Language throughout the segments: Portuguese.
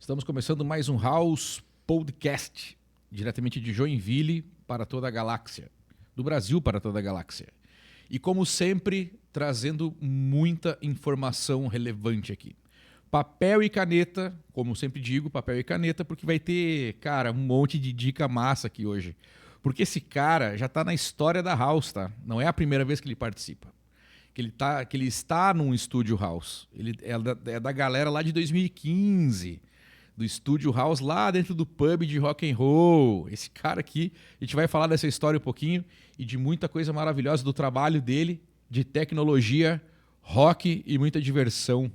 Estamos começando mais um House Podcast, diretamente de Joinville para toda a galáxia, do Brasil para toda a galáxia. E como sempre, trazendo muita informação relevante aqui. Papel e caneta, como sempre digo, papel e caneta, porque vai ter, cara, um monte de dica massa aqui hoje. Porque esse cara já está na história da House, tá? Não é a primeira vez que ele participa. Que ele está num estúdio House. Ele é da galera lá de 2015, do estúdio House lá dentro do pub de rock and roll. Esse cara aqui, a gente vai falar dessa história um pouquinho e de muita coisa maravilhosa do trabalho dele, de tecnologia, rock e muita diversão.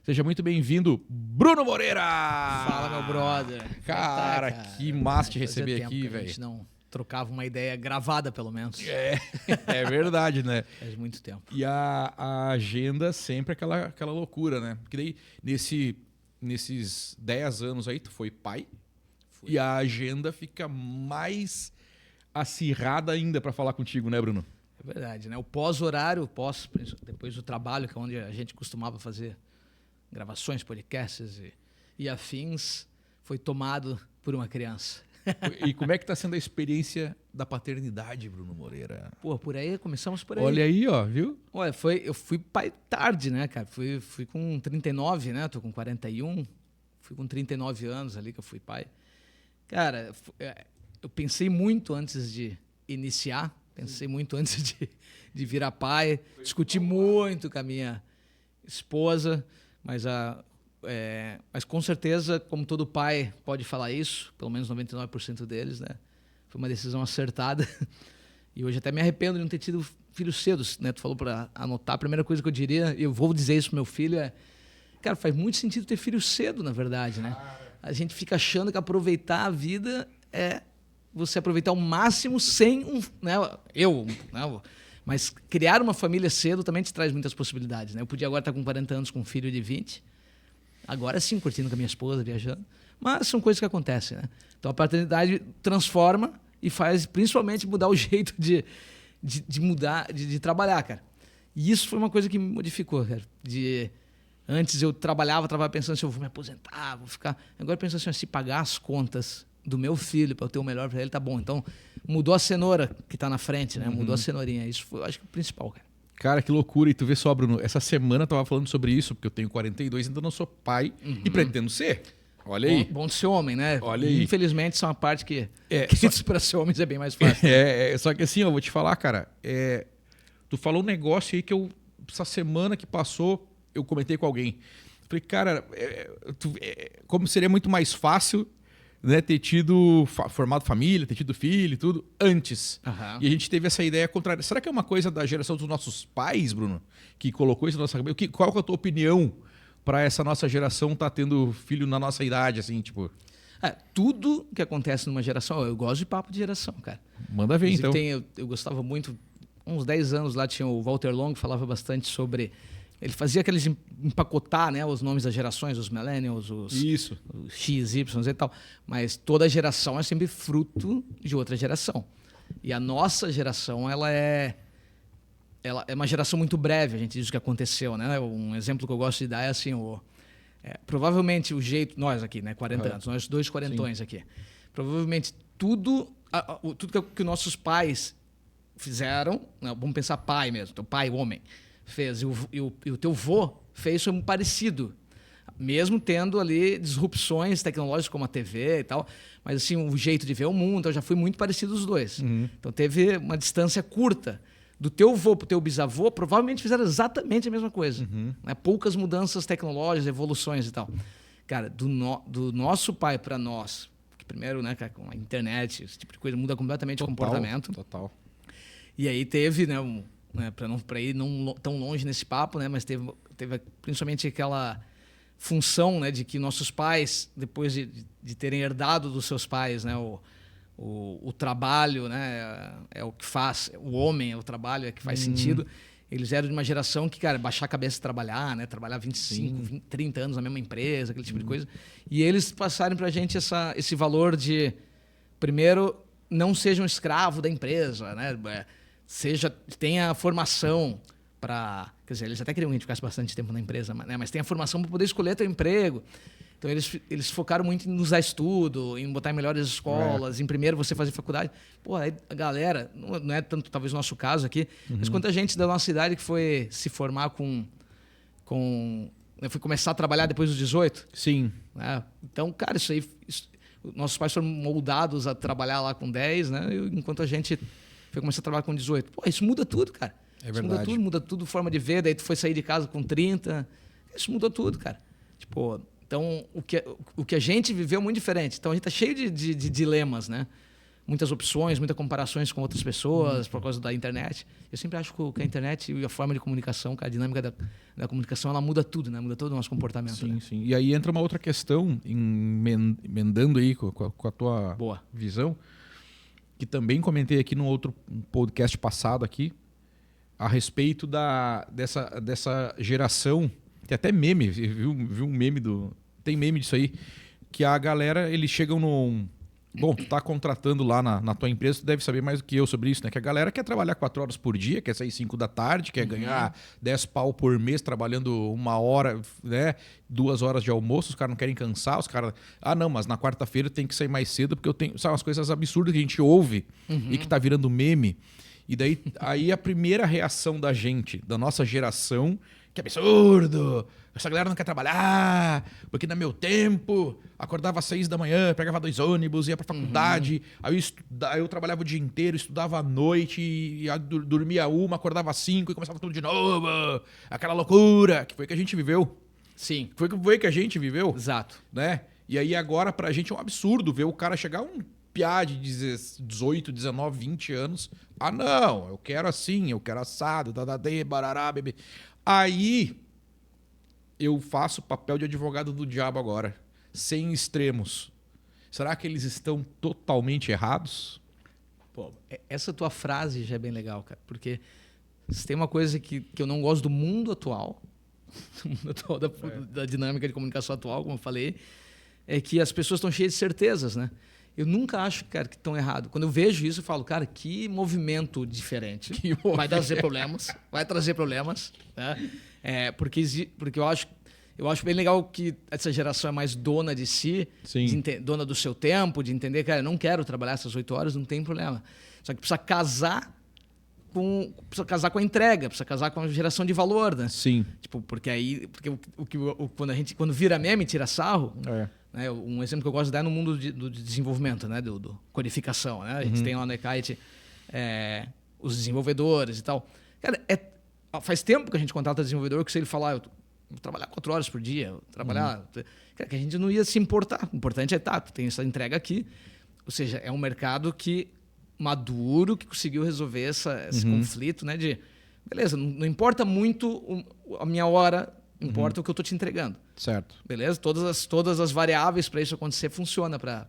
Seja muito bem-vindo, Bruno Moreira! Fala, meu brother. Cara, que massa te receber aqui, velho. A gente não trocava uma ideia gravada, pelo menos. É verdade, né? Faz muito tempo. E a agenda sempre aquela loucura, né? Porque daí, nesses 10 anos aí, tu foi pai. E a agenda fica mais acirrada ainda para falar contigo, né, Bruno? É verdade, né? O pós-horário, depois do trabalho, que é onde a gente costumava fazer gravações, podcasts e afins, foi tomado por uma criança. E como é que tá sendo a experiência da paternidade, Bruno Moreira? Pô, começamos por aí. Olha aí, ó, viu? Olha, eu fui pai tarde, né, cara? Fui com 39, né? Tô com 41. Fui com 39 anos ali que eu fui pai. Cara, eu pensei muito antes de iniciar, pensei muito antes de virar pai, discuti muito com a minha esposa, mas com certeza, como todo pai pode falar isso, pelo menos 99% deles, né? Foi uma decisão acertada. E hoje até me arrependo de não ter tido filho cedo, né? Tu falou para anotar. A primeira coisa que eu diria, eu vou dizer isso pro meu filho, cara, faz muito sentido ter filho cedo, na verdade, né? A gente fica achando que aproveitar a vida é você aproveitar o máximo sem mas criar uma família cedo também te traz muitas possibilidades, né? Eu podia agora estar com 40 anos com um filho de 20, agora sim, curtindo com a minha esposa, viajando. Mas são coisas que acontecem, né? Então a paternidade transforma e faz principalmente mudar o jeito de trabalhar, cara. E isso foi uma coisa que me modificou, cara. Antes eu trabalhava pensando se eu vou me aposentar, vou ficar... Agora penso assim, se pagar as contas do meu filho para eu ter o melhor para ele, tá bom. Então mudou a cenoura que tá na frente, né? Mudou a cenourinha. Isso foi, eu acho que, o principal, cara. Cara, que loucura. E tu vê só, Bruno, essa semana eu tava falando sobre isso, porque eu tenho 42, ainda não sou pai e pretendo ser. Olha aí. Bom de ser homem, né? Olha aí. Infelizmente, isso é uma parte que para ser homens é bem mais fácil. Só que assim, eu vou te falar, cara, tu falou um negócio aí que essa semana que passou, eu comentei com alguém. Falei, cara, como seria muito mais fácil, né, ter tido formado família, ter tido filho e tudo, antes. Uhum. E a gente teve essa ideia contrária. Será que é uma coisa da geração dos nossos pais, Bruno, que colocou isso na nossa cabeça? Qual que é a tua opinião para essa nossa geração estar tendo filho na nossa idade, assim, tipo... Tudo que acontece numa geração... Eu gosto de papo de geração, cara. Manda ver, então. Eu gostava muito... Uns 10 anos lá tinha o Walter Long, que falava bastante sobre... Ele fazia aqueles empacotar, né, os nomes das gerações, os millennials, os X, Y e tal. Mas toda geração é sempre fruto de outra geração. E a nossa geração, ela é uma geração muito breve, a gente diz o que aconteceu, né? Um exemplo que eu gosto de dar é assim, provavelmente o jeito... Nós aqui, né, 40 anos, nós dois quarentões aqui. Provavelmente tudo que nossos pais fizeram, né, vamos pensar pai mesmo, teu pai, homem, fez, e o teu vô fez foi muito parecido, mesmo tendo ali disrupções tecnológicas como a TV e tal, mas assim, o jeito de ver o mundo, então já foi muito parecido os dois. Então teve uma distância curta. Do teu vô pro teu bisavô, provavelmente fizeram exatamente a mesma coisa. Né? Poucas mudanças tecnológicas, evoluções e tal. Cara, do nosso pai para nós, que primeiro, né, cara, com a internet, esse tipo de coisa muda completamente o comportamento. Total. E aí teve, né, para ir não tão longe nesse papo, né, mas teve principalmente aquela função, né, de que nossos pais, depois de terem herdado dos seus pais, né, o trabalho, né, é o que faz, o homem é o trabalho, é que faz sentido. Eles eram de uma geração que, cara, baixar a cabeça e trabalhar, né, trabalhar 25, 20, 30 anos na mesma empresa, aquele tipo de coisa. E eles passaram pra gente esse valor de, primeiro, não seja um escravo da empresa, né, tenha a formação para... Quer dizer, eles até queriam que a gente ficasse bastante tempo na empresa, né, mas tenha a formação para poder escolher teu emprego. Então, eles focaram muito em nos dar estudo, em botar em melhores escolas, em primeiro você fazer faculdade. Pô, aí a galera, não é tanto talvez o nosso caso aqui, mas quanta gente da nossa idade que foi se formar foi começar a trabalhar depois dos 18. Sim. Né? Então, cara, nossos pais foram moldados a trabalhar lá com 10, né? Enquanto a gente foi começar a trabalhar com 18. Pô, isso muda tudo, cara. É isso verdade. muda tudo, forma de ver. Daí tu foi sair de casa com 30. Isso mudou tudo, cara. Tipo, então, o que a gente viveu é muito diferente. Então, a gente tá cheio de dilemas, né? Muitas opções, muitas comparações com outras pessoas por causa da internet. Eu sempre acho que a internet e a forma de comunicação, a dinâmica da comunicação, ela muda tudo, né? Muda todo o nosso comportamento. Sim, né? sim. E aí entra uma outra questão, emendando aí com a tua visão, que também comentei aqui num outro podcast passado aqui, a respeito dessa geração, tem até meme, viu um meme tem meme disso aí, que a galera, eles chegam num... Bom, tu tá contratando lá na tua empresa, tu deve saber mais do que eu sobre isso, né? Que a galera quer trabalhar 4 horas por dia, quer sair 5 da tarde, quer ganhar 10 pau por mês trabalhando 1 hora, né? 2 horas de almoço, os caras não querem cansar, os caras... Ah, não, mas na quarta-feira tem que sair mais cedo, porque eu tenho... Sabe, umas coisas absurdas que a gente ouve e que tá virando meme. E daí, aí a primeira reação da gente, da nossa geração, que absurdo! Essa galera não quer trabalhar, porque no meu tempo, acordava às 6 da manhã, pegava 2 ônibus, ia pra faculdade, aí eu trabalhava o dia inteiro, estudava à noite, dormia 1, acordava às 5 e começava tudo de novo. Aquela loucura, que foi que a gente viveu. Sim. Foi que a gente viveu. Exato. Né? E aí agora pra gente é um absurdo ver o cara chegar um piá de 18, 19, 20 anos. Ah, não, eu quero assim, eu quero assado, dadadê, barará, bebê. Aí eu faço o papel de advogado do diabo agora, sem extremos. Será que eles estão totalmente errados? Pô, essa tua frase já é bem legal, cara, porque se tem uma coisa que eu não gosto do mundo atual, da dinâmica de comunicação atual, como eu falei, é que as pessoas estão cheias de certezas, né? Eu nunca acho, cara, que estão errados. Quando eu vejo isso, eu falo, cara, que movimento diferente. Vai trazer problemas. Né? Porque eu acho bem legal que essa geração é mais dona de si, dona do seu tempo, de entender, cara, eu não quero trabalhar essas 8 horas, não tem problema. Só que precisa casar com a entrega, precisa casar com a geração de valor, né? Sim. Tipo, porque quando vira meme, tira sarro... Né, um exemplo que eu gosto de dar é no mundo do desenvolvimento, né, do codificação. Né? A gente tem lá no eKite os desenvolvedores e tal. Cara, faz tempo que a gente contrata desenvolvedor que se ele falar, eu vou trabalhar 4 horas por dia, cara, que a gente não ia se importar. O importante é, tu tem essa entrega aqui. Ou seja, é um mercado maduro, que conseguiu resolver esse conflito, né, de, beleza, não importa muito a minha hora, importa o que eu estou te entregando. Certo. Beleza? Todas as variáveis para isso acontecer funciona para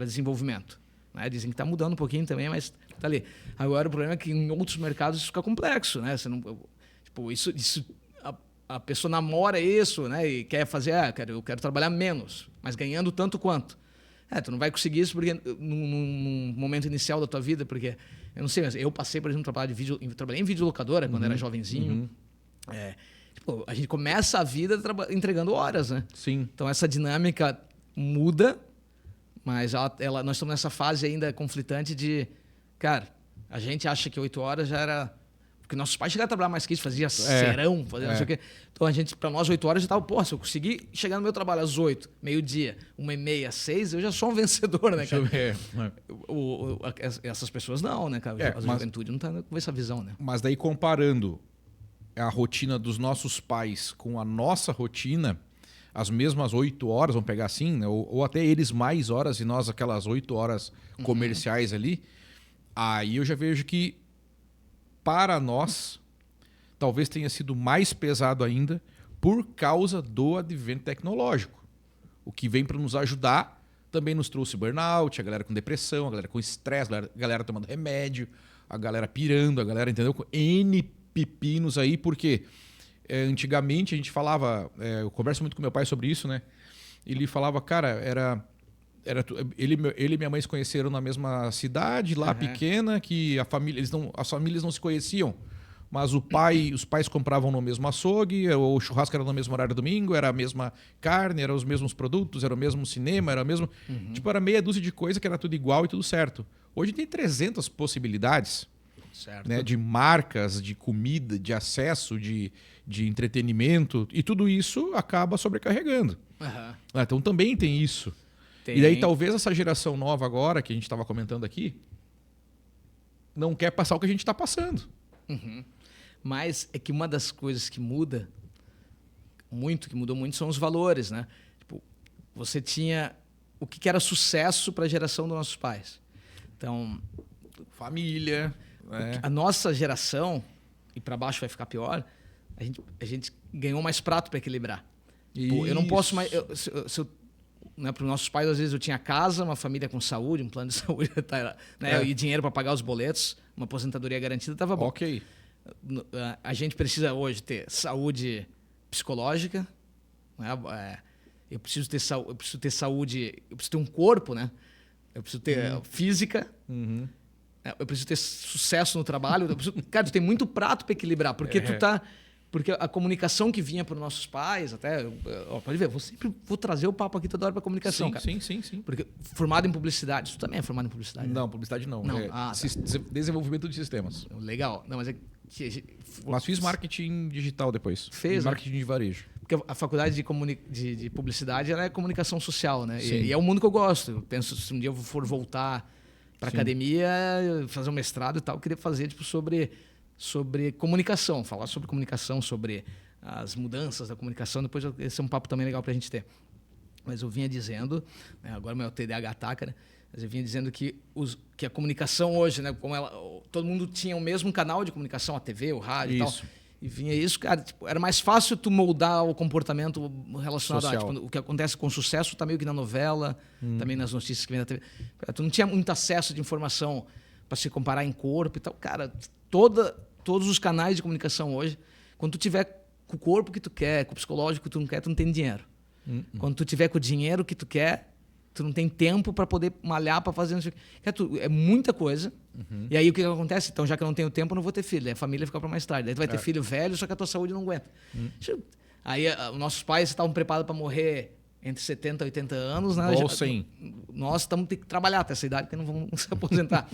desenvolvimento. Né? Dizem que está mudando um pouquinho também, mas tá ali. Agora o problema é que em outros mercados isso fica complexo. Né? Você não, tipo, a pessoa namora isso, né? E quer fazer, eu quero trabalhar menos, mas ganhando tanto quanto. Tu não vai conseguir isso porque num momento inicial da tua vida, porque eu não sei, mas eu passei, por exemplo, trabalhei em videolocadora quando era jovenzinho. A gente começa a vida entregando horas, né? Sim. Então essa dinâmica muda, mas nós estamos nessa fase ainda conflitante de, cara, a gente acha que 8 horas já era... Porque nossos pais chegaram a trabalhar mais que isso, fazia serão, fazia não sei o quê. Então para nós 8 horas já estava, se eu conseguir chegar no meu trabalho às 8, meio-dia, 1h30, 6, eu já sou um vencedor, né, cara? Essas pessoas não, né, cara? A juventude não está com essa visão, né? Mas daí comparando a rotina dos nossos pais com a nossa rotina, as mesmas 8 horas, vamos pegar assim, né? ou até eles mais horas e nós aquelas 8 horas comerciais ali, aí eu já vejo que para nós talvez tenha sido mais pesado ainda por causa do advento tecnológico. O que vem para nos ajudar também nos trouxe burnout, a galera com depressão, a galera com estresse, a galera tomando remédio, a galera pirando, a galera, entendeu? Com N pepinos aí, porque antigamente a gente falava, eu converso muito com meu pai sobre isso, né? Ele falava, cara, ele e minha mãe se conheceram na mesma cidade, lá pequena, que as famílias não se conheciam, mas os pais compravam no mesmo açougue, o churrasco era no mesmo horário domingo, era a mesma carne, eram os mesmos produtos, era o mesmo cinema, era o mesmo... Tipo, era meia dúzia de coisa que era tudo igual e tudo certo. Hoje tem 300 possibilidades, né, de marcas, de comida, de acesso, de entretenimento, e tudo isso acaba sobrecarregando. Então também tem isso. E daí talvez essa geração nova agora, que a gente estava comentando aqui, não quer passar o que a gente está passando. Mas é que uma das coisas que mudou muito, são os valores, né? Tipo, você tinha o que era sucesso para a geração dos nossos pais. Então, família, né? A nossa geração, e para baixo vai ficar pior, a gente ganhou mais prato para equilibrar. Pô, eu não posso mais... Né, para os nossos pais, às vezes eu tinha casa, uma família com saúde, um plano de saúde, né, e dinheiro para pagar os boletos, uma aposentadoria garantida, estava bom. Ok. A gente precisa hoje ter saúde psicológica, né? Eu preciso ter saúde, eu preciso ter um corpo, né? Eu preciso ter física, eu preciso ter sucesso no trabalho. Cara, tu tem muito prato para equilibrar, porque porque a comunicação que vinha para os nossos pais, pode ver, eu sempre vou trazer o papo aqui toda hora para comunicação, cara. Sim. Porque formado em publicidade, tu também é formado em publicidade? Não, publicidade não. Desenvolvimento de sistemas. Legal. Não, mas mas fiz marketing digital depois. Fez? Marketing de varejo. Porque a faculdade de publicidade ela é comunicação social, né? E é o mundo que eu gosto. Eu penso, se um dia eu for voltar para academia, fazer um mestrado e tal, eu queria fazer sobre comunicação, falar sobre comunicação, sobre as mudanças da comunicação. Depois esse é um papo também legal para a gente ter. Mas eu vinha dizendo, né, agora meu TDAH ataca, né? Mas eu vinha dizendo que a comunicação hoje, né, como todo mundo tinha o mesmo canal de comunicação, a TV, o rádio e tal. E vinha isso, cara, tipo, era mais fácil tu moldar o comportamento relacionado a o que acontece com o sucesso, tá meio que na novela, também nas notícias que vem na TV. Cara, tu não tinha muito acesso de informação para se comparar em corpo e tal. Cara, todos os canais de comunicação hoje, quando tu tiver com o corpo que tu quer, com o psicológico que tu não quer, tu não tem dinheiro. Quando tu tiver com o dinheiro que tu quer, tu não tem tempo para poder malhar, para fazer... É muita coisa. E aí o que acontece? Então, já que eu não tenho tempo, eu não vou ter filho. Aí a família fica para mais tarde. Aí tu vai ter filho velho, só que a tua saúde não aguenta. Aí os nossos pais estavam preparados para morrer entre 70 e 80 anos, né? Nós estamos tendo que trabalhar até essa idade, porque não vamos se aposentar.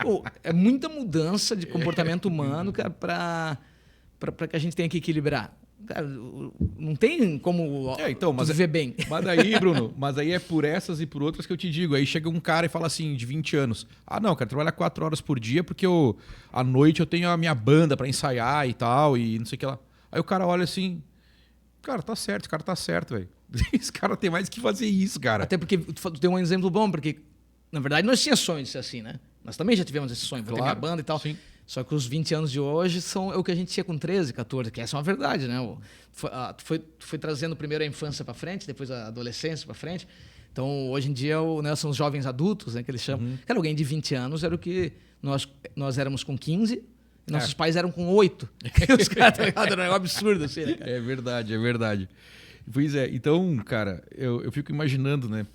Pô, é muita mudança de comportamento humano, cara, para que a gente tenha que equilibrar. Cara, não tem como viver bem. Mas daí, Bruno, é por essas e por outras que eu te digo. Aí chega um cara e fala assim, de 20 anos. Ah, não, cara, trabalha 4 horas por dia porque à noite eu tenho a minha banda para ensaiar e tal, e não sei o que lá. Aí o cara olha assim, cara, tá certo, esse cara tá certo, velho. Esse cara tem mais que fazer isso, cara. Até porque tu tem um exemplo bom, porque, na verdade, nós tínhamos sonho de ser assim, né? Nós também já tivemos esse sonho, vou ter minha banda e tal. Sim. Só que os 20 anos de hoje é o que a gente tinha com 13, 14, que essa é uma verdade, né? Tu foi trazendo primeiro a infância para frente, depois a adolescência para frente. Então, hoje em dia, né, são os jovens adultos, né, que eles chamam. Cara, alguém de 20 anos era o que nós éramos com 15, e nossos pais eram com 8. Os caras, tá ligado? Era um absurdo, assim, né, cara? É verdade. Pois é, então, cara, eu fico imaginando, né,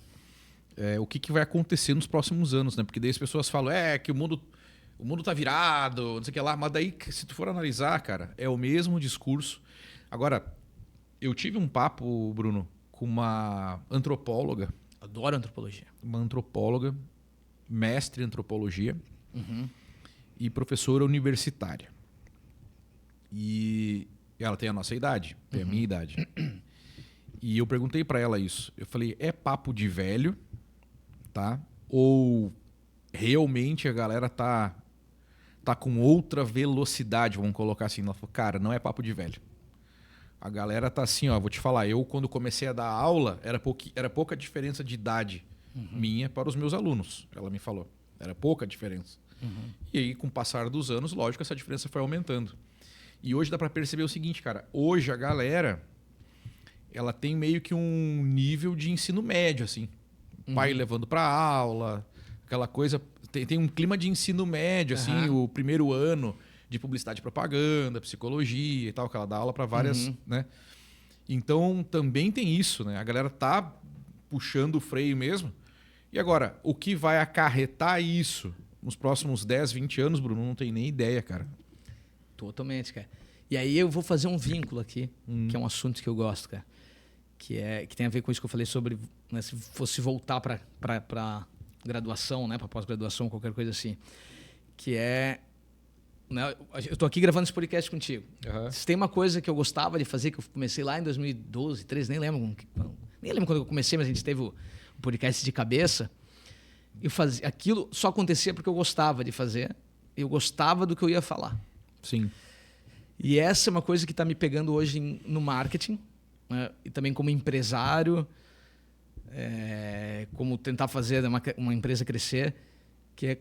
o que vai acontecer nos próximos anos, né? Porque daí as pessoas falam, que o mundo tá virado, não sei o que lá, mas daí, se tu for analisar, cara, é o mesmo discurso. Agora, eu tive um papo, Bruno, com uma antropóloga. Adoro antropologia. Uma antropóloga, mestre em antropologia e professora universitária. E ela tem a nossa idade, tem a minha idade. E eu perguntei para ela isso. Eu falei, é papo de velho, tá? Ou realmente a galera tá com outra velocidade, vamos colocar assim. Ela falou, cara, não é papo de velho. A galera tá assim, ó, vou te falar, eu quando comecei a dar aula, era pouca diferença de idade minha para os meus alunos, ela me falou. Era pouca diferença. E aí, com o passar dos anos, lógico, essa diferença foi aumentando. E hoje dá para perceber o seguinte, cara, hoje a galera, ela tem meio que um nível de ensino médio, assim. Pai levando para aula, aquela coisa... Tem um clima de ensino médio, assim, o primeiro ano de publicidade e propaganda, psicologia e tal, que ela dá aula para várias, né? Então, também tem isso, né? A galera tá puxando o freio mesmo. E agora, o que vai acarretar isso nos próximos 10, 20 anos, Bruno, não tem nem ideia, cara. Totalmente, cara. E aí eu vou fazer um vínculo aqui, que é um assunto que eu gosto, cara. Que tem a ver com isso que eu falei sobre, né, se fosse voltar para graduação, né, para pós-graduação, qualquer coisa assim. Que é... Né, eu tô aqui gravando esse podcast contigo. Se tem uma coisa que eu gostava de fazer, que eu comecei lá em 2012, 2013, nem lembro quando eu comecei, mas a gente teve o podcast de cabeça. Eu fazia, aquilo só acontecia porque eu gostava de fazer. Eu gostava do que eu ia falar. Sim. E essa é uma coisa que está me pegando hoje no marketing, né? E também como empresário, como tentar fazer uma empresa crescer, que é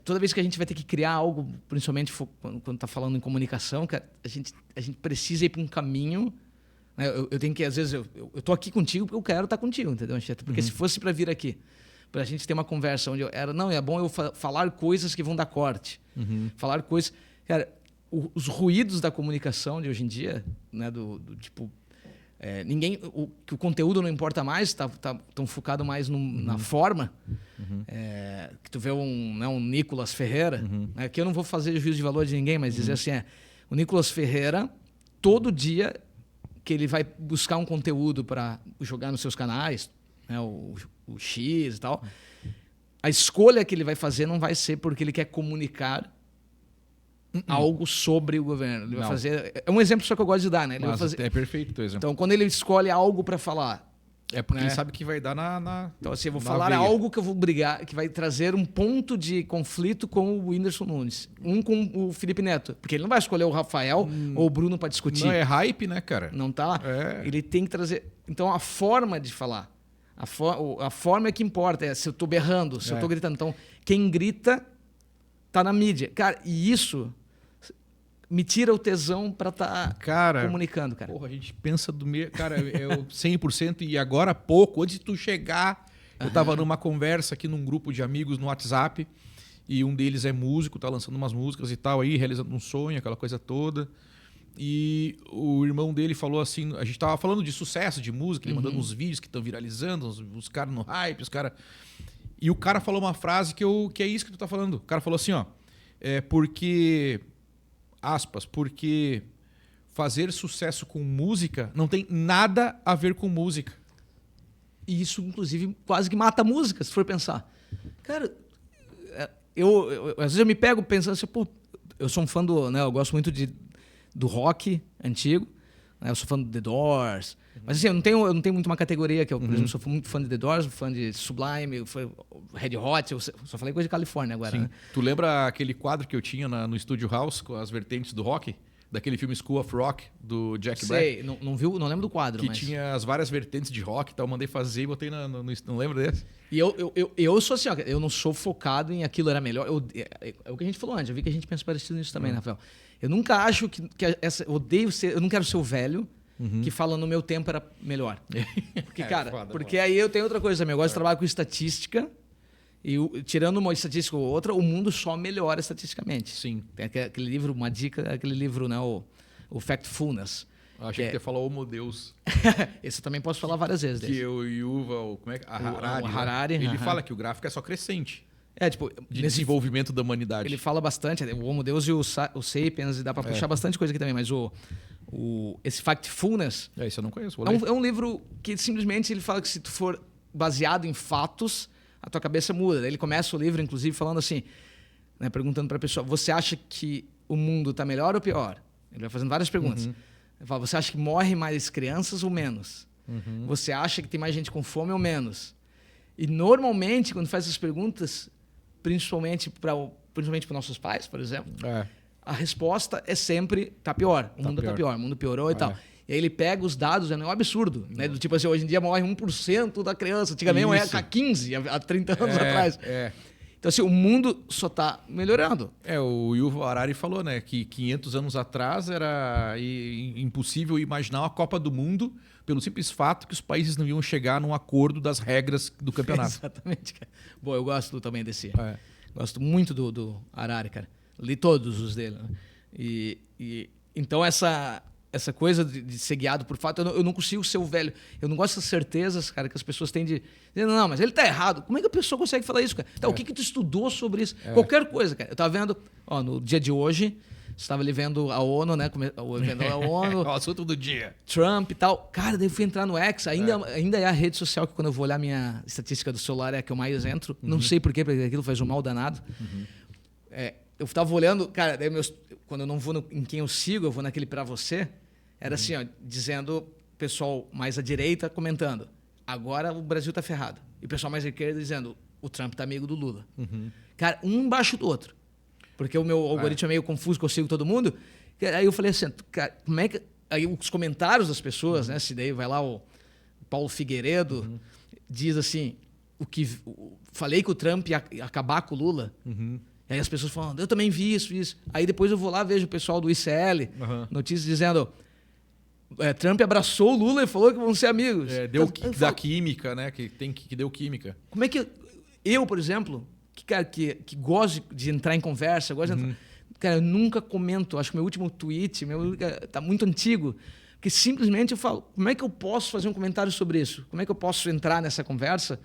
toda vez que a gente vai ter que criar algo, principalmente quando está falando em comunicação, cara, a gente precisa ir para um caminho. Né? Eu tenho que, às vezes, eu estou aqui contigo porque eu quero estar contigo, entendeu? Porque se fosse para vir aqui, para a gente ter uma conversa onde é bom eu falar coisas que vão dar corte. Falar coisas... Cara, os ruídos da comunicação de hoje em dia, né, tipo... que o conteúdo não importa mais, estão focado mais na forma. Que tu vê um Nicolas Ferreira, que eu não vou fazer juízo de valor de ninguém, mas dizer assim, o Nicolas Ferreira, todo dia que ele vai buscar um conteúdo para jogar nos seus canais, né, o X e tal, a escolha que ele vai fazer não vai ser porque ele quer comunicar algo sobre o governo. Ele vai fazer... É um exemplo só que eu gosto de dar, né? Ele vai fazer... É perfeito o teu exemplo. Então, quando ele escolhe algo para falar... É porque ele sabe que vai dar na Então, assim, eu vou falar algo que eu vou brigar, que vai trazer um ponto de conflito com o Whindersson Nunes. Com o Felipe Neto. Porque ele não vai escolher o Rafael ou o Bruno para discutir. Não, é hype, né, cara? Não tá? Ele tem que trazer... Então, a forma de falar. A forma é que importa. Se eu tô berrando, se eu tô gritando. Então, quem grita tá na mídia. Cara, e isso... me tira o tesão para estar comunicando, cara. Porra, a gente pensa do meio... Cara, eu 100%. E agora há pouco, antes de tu chegar, eu estava numa conversa aqui num grupo de amigos no WhatsApp, e um deles é músico, tá lançando umas músicas e tal, aí realizando um sonho, aquela coisa toda. E o irmão dele falou assim... A gente tava falando de sucesso, de música, ele mandando uns vídeos que estão viralizando, os caras no hype, os caras... E o cara falou uma frase que é isso que tu tá falando. O cara falou assim, ó... porque fazer sucesso com música não tem nada a ver com música. E isso, inclusive, quase que mata a música, se for pensar. Cara, às vezes eu me pego pensando assim, pô, eu sou um fã né, eu gosto muito do rock antigo, né, eu sou fã do The Doors, mas assim, eu não tenho muito uma categoria que eu, por exemplo, sou muito fã de The Doors, fã de Sublime, Red Hot, eu só falei coisa de Califórnia agora. Sim. Né? Tu lembra aquele quadro que eu tinha no Studio House com as vertentes do rock? Daquele filme School of Rock, do Jack Black? Sei, não lembro do quadro. Que tinha as várias vertentes de rock e tal, mandei fazer e botei não lembro desse? E eu sou assim, ó, eu não sou focado em aquilo era melhor. É o que a gente falou antes, eu vi que a gente pensa parecido nisso também, né, Rafael? Eu nunca acho que eu não quero ser o velho que fala no meu tempo era melhor. Porque, cara, porque aí eu tenho outra coisa também. Eu gosto de trabalhar com estatística e tirando uma estatística ou outra, o mundo só melhora estatisticamente. Sim. Tem aquele livro, uma dica, aquele livro, né, o Factfulness. Achei que você falou Homo Deus. Esse eu também posso falar várias vezes. Que o Yuval, como é que... O Harari. Ele fala que o gráfico é só crescente. Tipo... De desenvolvimento da humanidade. Ele fala bastante, o Homo Deus e o Sapiens, e dá para puxar bastante coisa aqui também, mas esse Factfulness... Isso eu não conheço, é um livro que simplesmente ele fala que se tu for baseado em fatos, a tua cabeça muda. Ele começa o livro, inclusive, falando assim, né, perguntando para a pessoa, você acha que o mundo está melhor ou pior? Ele vai fazendo várias perguntas. Ele fala, você acha que morre mais crianças ou menos? Você acha que tem mais gente com fome ou menos? E normalmente, quando faz essas perguntas, principalmente para os nossos pais, por exemplo, a resposta é sempre, tá pior, o mundo está pior, o mundo piorou e tal. E aí ele pega os dados, é um absurdo, né? Do tipo assim, hoje em dia morre 1% da criança, antigamente era 15%, há 30 anos atrás. Então assim, o mundo só está melhorando. O Yuval Harari falou, né, que 500 anos atrás era impossível imaginar uma Copa do Mundo pelo simples fato que os países não iam chegar num acordo das regras do campeonato. Exatamente, cara. Bom, eu gosto também desse. Gosto muito do Harari, cara. Li todos os dele. Né? Então essa coisa de ser guiado por fato, eu não consigo ser o velho. Eu não gosto das certezas, cara, que as pessoas têm de dizer, não, mas ele tá errado. Como é que a pessoa consegue falar isso, cara? Então, o que tu estudou sobre isso? Qualquer coisa, cara. Eu tava vendo, no dia de hoje, estava ali vendo a ONU, né? O evento da ONU. O assunto do dia. Trump e tal. Cara, daí eu fui entrar no X. Ainda é a rede social que quando eu vou olhar minha estatística do celular é a que eu mais entro. Não sei por quê, porque aquilo faz um mal danado. Eu tava olhando, cara, daí quando eu não vou em quem eu sigo, eu vou naquele pra você. Era assim, ó, dizendo, pessoal mais à direita comentando, agora o Brasil tá ferrado. E o pessoal mais à esquerda dizendo, o Trump tá amigo do Lula. Cara, um embaixo do outro. Porque o meu algoritmo é meio confuso, que eu sigo todo mundo. Aí eu falei assim, cara, como é que... Aí os comentários das pessoas, né? Se daí vai lá o Paulo Figueiredo, diz assim, falei que o Trump ia acabar com o Lula. E aí as pessoas falam, eu também vi isso. Aí depois eu vou lá, vejo o pessoal do ICL, notícias dizendo, Trump abraçou o Lula e falou que vão ser amigos. Deu da química, né? Que deu química. Como é que eu, por exemplo, que gosto de entrar em conversa, gosto de entrar, cara, eu nunca comento, acho que meu último tweet, tá muito antigo, que simplesmente eu falo, como é que eu posso fazer um comentário sobre isso? Como é que eu posso entrar nessa conversa,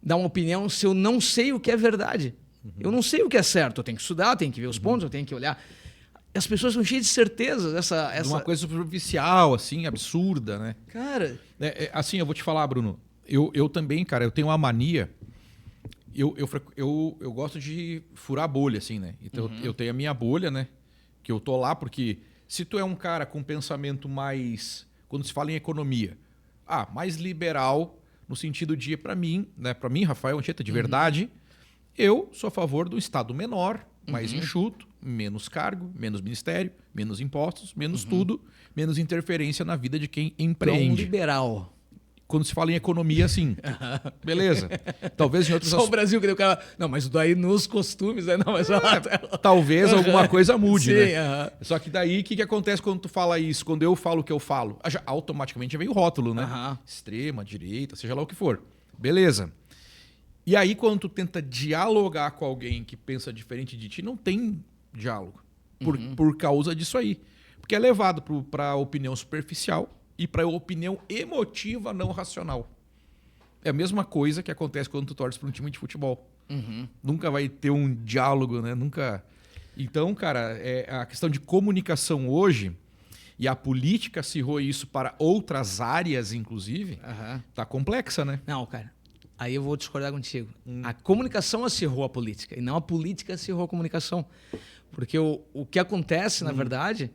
dar uma opinião se eu não sei o que é verdade? Eu não sei o que é certo, eu tenho que estudar, eu tenho que ver os pontos, eu tenho que olhar. As pessoas são cheias de certezas. Uma coisa superficial, assim, absurda, né? Cara... assim, eu vou te falar, Bruno, eu também, cara, eu tenho uma mania, eu gosto de furar a bolha, assim, né? Então eu tenho a minha bolha, né? Que eu tô lá porque se tu é um cara com pensamento mais... Quando se fala em economia, mais liberal, no sentido de, para mim, Rafael Anchieta, de verdade... Eu sou a favor do Estado menor, mais enxuto, menos cargo, menos ministério, menos impostos, menos tudo, menos interferência na vida de quem empreende. É um liberal. Quando se fala em economia, assim, beleza. Talvez em outros... Só o Brasil que deu o cara... Não, mas daí nos costumes... Né? Não, mas... talvez alguma coisa mude, sim, né? Só que daí, o que acontece quando tu fala isso? Quando eu falo o que eu falo? Automaticamente vem o rótulo, né? Extrema, direita, seja lá o que for. Beleza. E aí, quando tu tenta dialogar com alguém que pensa diferente de ti, não tem diálogo. Por causa disso aí. Porque é levado para a opinião superficial e para a opinião emotiva não racional. É a mesma coisa que acontece quando tu torce para um time de futebol. Nunca vai ter um diálogo, né? Nunca... Então, cara, a questão de comunicação hoje, e a política acirrou isso para outras áreas, inclusive, tá complexa, né? Não, cara. Aí eu vou discordar contigo. A comunicação acirrou a política e não a política acirrou a comunicação. Porque o que acontece, na verdade,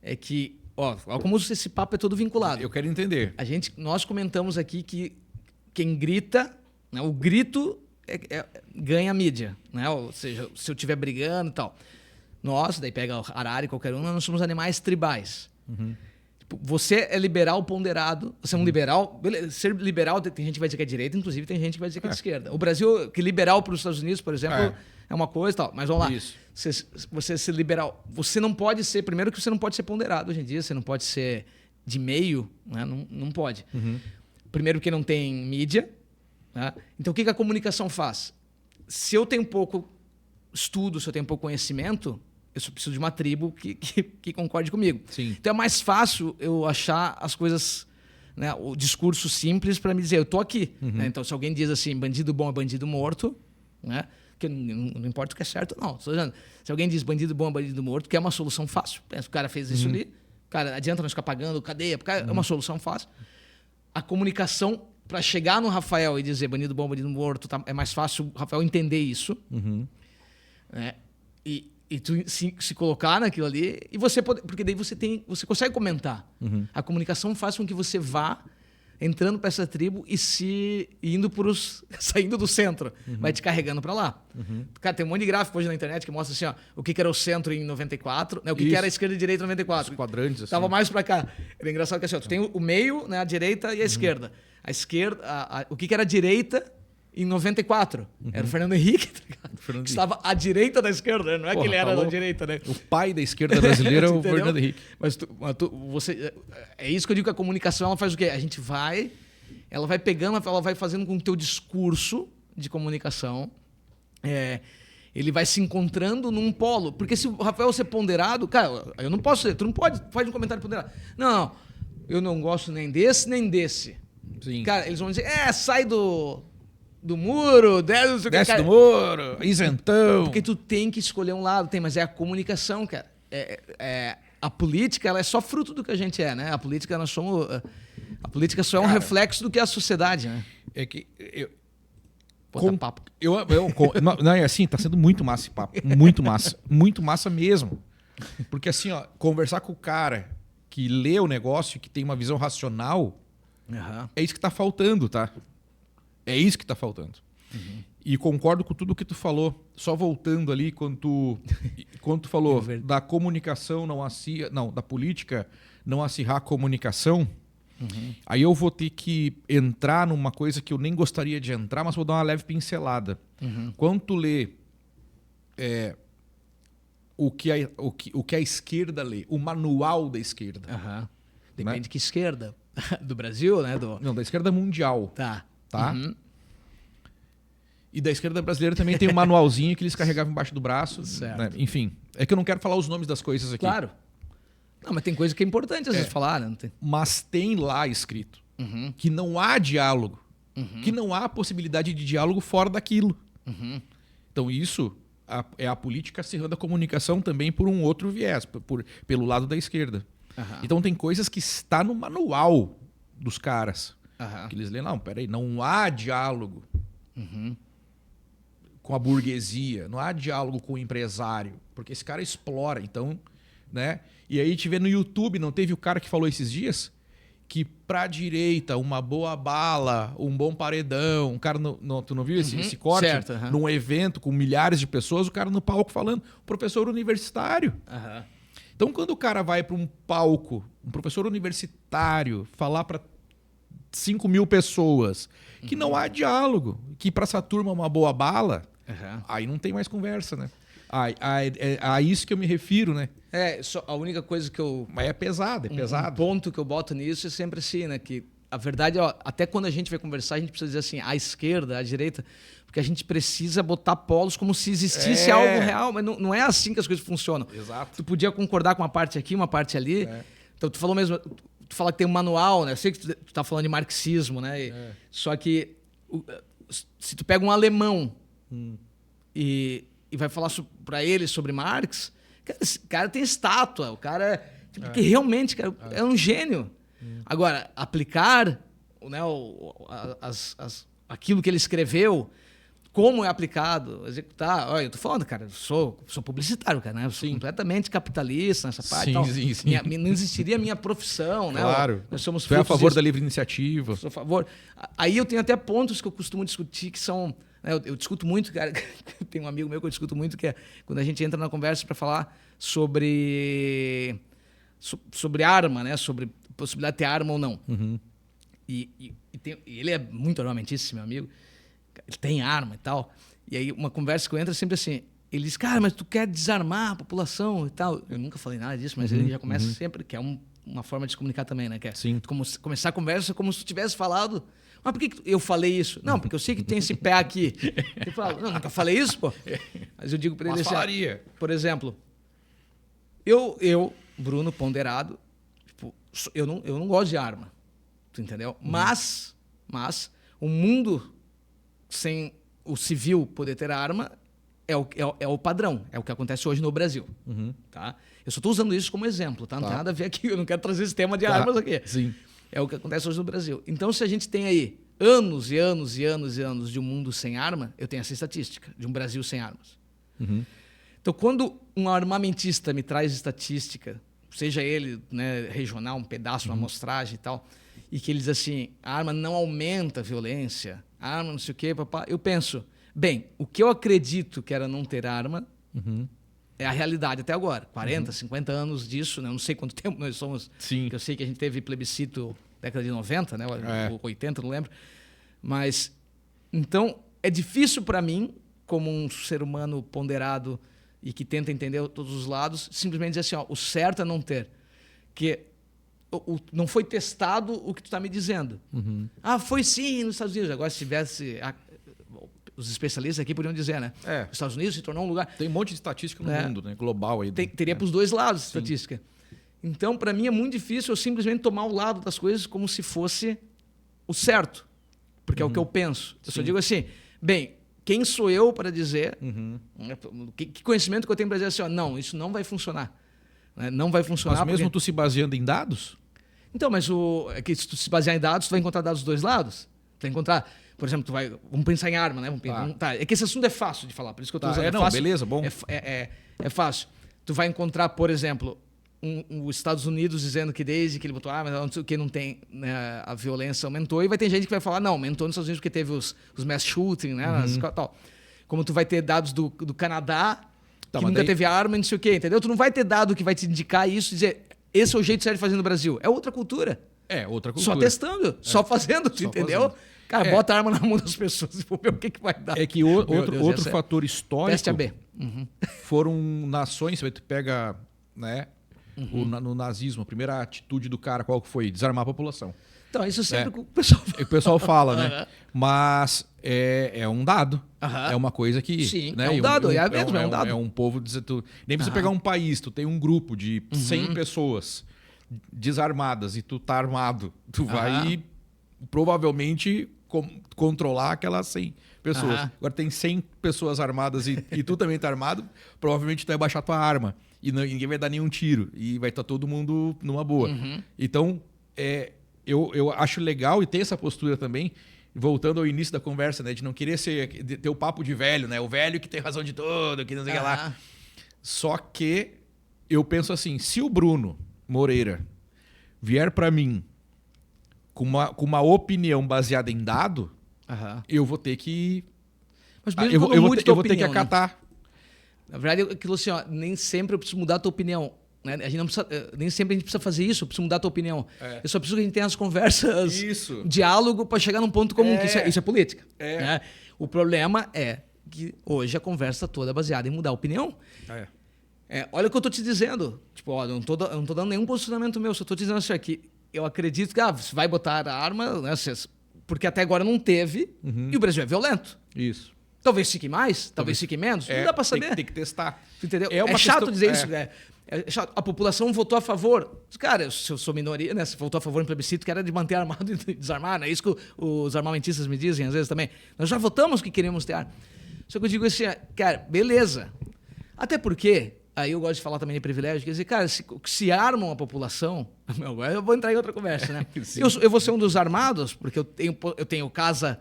é que... Ó, como esse papo é todo vinculado. Eu quero entender. Nós comentamos aqui que quem grita, né, o grito ganha mídia. Né? Ou seja, se eu estiver brigando e tal. Nós, daí pega o Harari, qualquer um, nós somos animais tribais. Você é liberal ponderado, você é um liberal. Ser liberal, tem gente que vai dizer que é direita, inclusive tem gente que vai dizer que é de esquerda. O Brasil, que liberal para os Estados Unidos, por exemplo, é uma coisa e tal. Mas vamos lá. Isso. Você ser liberal, você não pode ser... Primeiro que você não pode ser ponderado hoje em dia, você não pode ser de meio, né? Não pode. Primeiro que não tem mídia. Né? Então o que a comunicação faz? Se eu tenho pouco estudo, se eu tenho pouco conhecimento... Eu só preciso de uma tribo que concorde comigo. Sim. Então é mais fácil eu achar as coisas, né, o discurso simples para me dizer, eu tô aqui. Né? Então, se alguém diz assim, bandido bom é bandido morto, né? Que não importa o que é certo, não. Se alguém diz bandido bom é bandido morto, que é uma solução fácil. O cara fez isso ali, cara, adianta não ficar pagando cadeia, porque é uma solução fácil. A comunicação, para chegar no Rafael e dizer bandido bom, bandido morto, é mais fácil o Rafael entender isso. Né? E tu se colocar naquilo ali, e você pode, porque daí você consegue comentar. A comunicação faz com que você vá entrando para essa tribo e saindo do centro. Vai te carregando para lá. Cara, tem um monte de gráfico hoje na internet que mostra assim, ó, o que era o centro em 94, né, o que era a esquerda e a direita em 94. Os quadrantes, assim. Tava mais para cá. Era engraçado que assim, ó, tu tem o meio, né, a direita e a esquerda. A esquerda, o que era a direita em 94. Era o Fernando Henrique, tá ligado? Que estava à direita da esquerda, não é que ele era da direita, né? O pai da esquerda brasileira é o Fernando Henrique. Mas é isso que eu digo, que a comunicação ela faz o quê? Ela vai pegando, ela vai fazendo com que o teu discurso de comunicação ele vai se encontrando num polo. Porque se o Rafael ser ponderado, cara, eu não posso ser, tu não pode, faz um comentário ponderado. Não, eu não gosto nem desse, nem desse. Sim. Cara, eles vão dizer, sai do muro, desce do muro, isentão. Porque tu tem que escolher um lado, mas é a comunicação, cara. a política ela é só fruto do que a gente é, né? A política a política só é um reflexo do que é a sociedade, né? É que papo. Não, é assim, tá sendo muito massa esse papo. Muito massa mesmo. Porque assim, ó, conversar com o cara que lê o negócio, que tem uma visão racional, é isso que tá faltando, tá? É isso que tá faltando. E concordo com tudo que tu falou. Só voltando ali, quando tu falou da comunicação da política não acirrar a comunicação, aí eu vou ter que entrar numa coisa que eu nem gostaria de entrar, mas vou dar uma leve pincelada. Quando tu lê o que a esquerda lê, o manual da esquerda. Depende de que esquerda. Do Brasil, né? Não, da esquerda mundial. Tá? E da esquerda brasileira também tem um manualzinho que eles carregavam embaixo do braço. Certo. Né? Enfim, é que eu não quero falar os nomes das coisas aqui. Claro. Não, mas tem coisa que é importante às vezes falar, né? Não tem... Mas tem lá escrito que não há diálogo, que não há possibilidade de diálogo fora daquilo. Então isso é a política acirrando a comunicação também por um outro viés, pelo lado da esquerda. Então tem coisas que está no manual dos caras. Que eles leem, não, peraí, não há diálogo com a burguesia, não há diálogo com o empresário, porque esse cara explora, então, né? E aí a gente vê no YouTube, não teve o cara que falou esses dias que pra direita, uma boa bala, um bom paredão, um cara tu não viu esse corte? Certo, num evento com milhares de pessoas, o cara no palco falando, professor universitário. Então, quando o cara vai para um palco, um professor universitário, falar para 5 mil pessoas que não há diálogo, que para essa turma é uma boa bala, aí não tem mais conversa, né? A isso que eu me refiro, né? A única coisa que eu... Mas é pesado. Um ponto que eu boto nisso é sempre assim, né? Que a verdade, até quando a gente vai conversar, a gente precisa dizer assim, a esquerda, a direita, porque a gente precisa botar polos como se existisse algo real, mas não é assim que as coisas funcionam. Exato. Tu podia concordar com uma parte aqui, uma parte ali. Então tu falou mesmo, tu fala que tem um manual, né? Eu sei que tu tá falando de marxismo, né? Só que se tu pega um alemão e vai falar para ele sobre Marx, esse cara tem estátua, o cara que realmente é um gênio. Agora, aplicar, né, aquilo que ele escreveu, como é aplicado, executar... Olha, eu tô falando, cara, eu sou publicitário, cara, né? Eu sou completamente capitalista nessa parte. Sim. Não existiria a minha profissão, né? Claro. Nós somos Tu é a favor da livre iniciativa. Sou a favor. Aí eu tenho até pontos que eu costumo discutir que são... Eu discuto muito, cara. Tem um amigo meu que eu discuto muito, que é quando a gente entra na conversa para falar sobre arma, né? Sobre possibilidade de ter arma ou não. E ele é muito armamentista, esse meu amigo. Ele tem arma e tal. E aí uma conversa que eu entro é sempre assim. Ele diz, cara, mas tu quer desarmar a população e tal. Eu nunca falei nada disso, mas ele já começa sempre, que é uma forma de se comunicar também, né? Que é começar a conversa como se tu tivesse falado... Mas por que eu falei isso? Não, porque eu sei que tem esse pé aqui. Ele fala, não, nunca falei isso, pô. Mas eu digo para ele assim, falaria. Por exemplo, eu, Bruno, ponderado, tipo, eu não gosto de arma, tu entendeu? Mas o mundo sem o civil poder ter arma é o padrão, é o que acontece hoje no Brasil. Tá? Eu só estou usando isso como exemplo, tá? Não tem nada a ver aqui, eu não quero trazer esse tema de armas aqui. Sim. É o que acontece hoje no Brasil. Então, se a gente tem aí anos e anos e anos e anos de um mundo sem arma, eu tenho essa estatística, de um Brasil sem armas. Então, quando um armamentista me traz estatística, seja ele, né, regional, um pedaço, uma amostragem e tal, e que ele diz assim, a arma não aumenta a violência, a arma não sei o quê, papá, eu penso, bem, o que eu acredito que era não ter arma é a realidade até agora. 40, 50 anos disso, né? Eu não sei quanto tempo nós somos. Sim. Eu sei que a gente teve plebiscito década de 90, né? 80, não lembro. Mas, então, é difícil para mim, como um ser humano ponderado e que tenta entender todos os lados, simplesmente dizer assim, ó, o certo é não ter. Que não foi testado o que tu está me dizendo. Foi sim nos Estados Unidos. Agora, se tivesse... Os especialistas aqui poderiam dizer, né? Os Estados Unidos se tornou um lugar... Tem um monte de estatística no mundo, né? Global aí. Teria para os dois lados estatística. Então, para mim, é muito difícil eu simplesmente tomar o lado das coisas como se fosse o certo. Porque é o que eu penso. Eu só digo assim, bem, quem sou eu para dizer... Que conhecimento que eu tenho para dizer assim, ó, não, isso não vai funcionar. Né? Não vai funcionar. Mas mesmo tu se baseando em dados? Então, mas é que se tu se basear em dados, tu vai encontrar dados dos dois lados. Tu vai encontrar, por exemplo, vamos pensar em arma, né? Tá. É que esse assunto é fácil de falar, por isso que eu tô usando. Não, fácil, beleza, bom. É fácil. Tu vai encontrar, por exemplo, os Estados Unidos dizendo que desde que ele botou que não tem, né, a violência aumentou, e vai ter gente que vai falar, não, aumentou nos Estados Unidos porque teve os mass shooting, né? Tal. Como tu vai ter dados do Canadá, que nunca teve arma, não sei o quê, entendeu? Tu não vai ter dado que vai te indicar isso e dizer, esse é o jeito certo de fazer no Brasil. É outra cultura. Outra cultura. Só testando, só fazendo, tu entendeu? Fazendo. Cara, bota a arma na mão das pessoas e vou ver o que vai dar. É que outro fator histórico... Teste AB. Foram nações, tu pega, né, no nazismo, a primeira atitude do cara, qual que foi? Desarmar a população. Então, isso sempre o pessoal fala. O pessoal fala, né? Mas é um dado. É uma coisa que... Sim, né? é um dado, é um dado. É um povo... Nem precisa pegar um país, tu tem um grupo de 100 pessoas desarmadas e tu tá armado. Tu vai provavelmente controlar aquelas 100 pessoas. Agora tem 100 pessoas armadas e tu também tá armado, provavelmente tu vai baixar tua arma e ninguém vai dar nenhum tiro e vai estar todo mundo numa boa. Então, eu acho legal e tem essa postura também, voltando ao início da conversa, né, de não querer ter o papo de velho, né, o velho que tem razão de tudo, que não sei o que lá. Só que eu penso assim, se o Bruno Moreira vier para mim com uma opinião baseada em dado, eu vou ter que... Mas mesmo eu vou ter que acatar. Né? Na verdade, aquilo assim, nem sempre eu preciso mudar a tua opinião. Né? A gente não precisa, nem sempre a gente precisa fazer isso, eu preciso mudar a tua opinião. Eu só preciso que a gente tenha as conversas, diálogo, para chegar num ponto comum, que isso é política. Né? O problema é que hoje a conversa toda é baseada em mudar a opinião. Olha o que eu estou te dizendo. Tipo, ó, eu não tô dando nenhum posicionamento meu, só estou te dizendo assim, que eu acredito que você vai botar a arma, né, porque até agora não teve, e o Brasil é violento. Isso. Talvez fique mais, talvez fique menos, não dá para saber. Tem que testar. Entendeu? É chato dizer isso. É chato. A população votou a favor. Cara, se eu sou minoria, né? Se votou a favor em plebiscito, que era de manter armado e desarmar, né? Isso que os armamentistas me dizem às vezes também. Nós já votamos que queremos ter arma. Só que eu digo assim, cara, beleza. Até porque, aí eu gosto de falar também de privilégio, quer dizer, cara, se armam a população, agora eu vou entrar em outra conversa, né? Eu vou ser um dos armados, porque eu tenho casa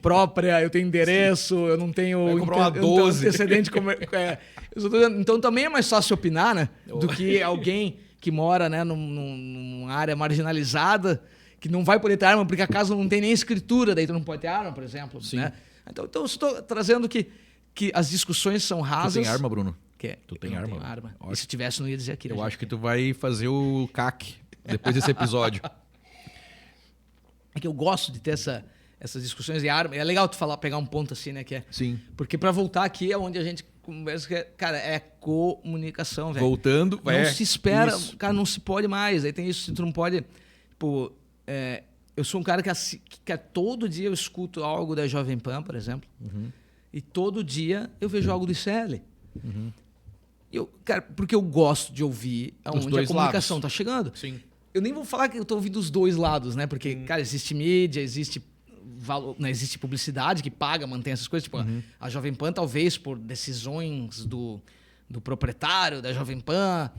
própria, eu tenho endereço, eu não tenho antecedente. Então também é mais fácil opinar, né? Do que alguém que mora, né, numa área marginalizada, que não vai poder ter arma, porque a casa não tem nem escritura, daí tu não pode ter arma, por exemplo. Né? Então eu estou trazendo que as discussões são rasas. Tu tem arma, Bruno? Tu tem arma? E se tivesse, não ia dizer aqui. Eu acho que tu vai fazer o CAC depois desse episódio. É que eu gosto de ter essas discussões de arma. É legal tu pegar um ponto assim, né? Sim. Porque para voltar aqui é onde a gente conversa, cara, é comunicação, velho. Voltando, não se espera, cara, não se pode mais. Aí tem isso, tu não pode... Tipo, eu sou um cara que todo dia eu escuto algo da Jovem Pan, por exemplo, e todo dia eu vejo algo do ICL. Cara, porque eu gosto de ouvir onde a comunicação está chegando. Sim. Eu nem vou falar que eu estou ouvindo os dois lados, né? Porque, cara, existe mídia, existe valor, né? Existe publicidade que paga, mantém essas coisas. Tipo, a Jovem Pan, talvez por decisões do proprietário da Jovem Pan,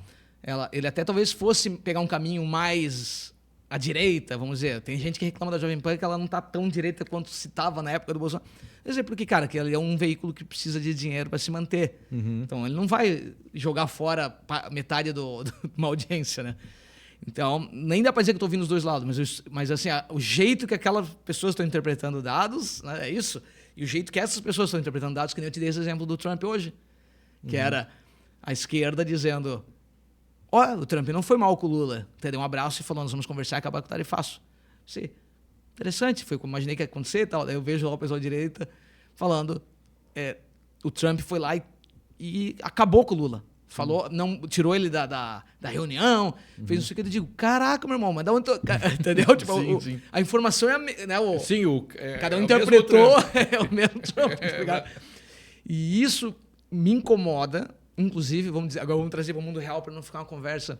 ele até talvez fosse pegar um caminho mais à direita, vamos dizer. Tem gente que reclama da Jovem Pan que ela não está tão direita quanto se estava na época do Bolsonaro. Quer dizer, porque, cara, que ele é um veículo que precisa de dinheiro para se manter. Então, ele não vai jogar fora metade de uma audiência, né? Então, nem dá para dizer que eu estou ouvindo os dois lados, mas assim, o jeito que aquelas pessoas estão interpretando dados, né, é isso. E o jeito que essas pessoas estão interpretando dados, que nem eu te dei esse exemplo do Trump hoje, que era a esquerda dizendo: o Trump não foi mal com o Lula, até deu um abraço e falou, nós vamos conversar e acabar com o tarifaço. Sim, interessante, foi como eu imaginei que ia acontecer e tal. Daí eu vejo lá o pessoal da direita falando, o Trump foi lá e acabou com o Lula. Falou, não, tirou ele da reunião, fez não sei o que. Eu digo, caraca, meu irmão, mas da onde entendeu? Tipo, sim. A informação é... Né, cada um interpretou, é o mesmo Trump. E isso me incomoda, inclusive, agora vamos trazer para o mundo real para não ficar uma conversa.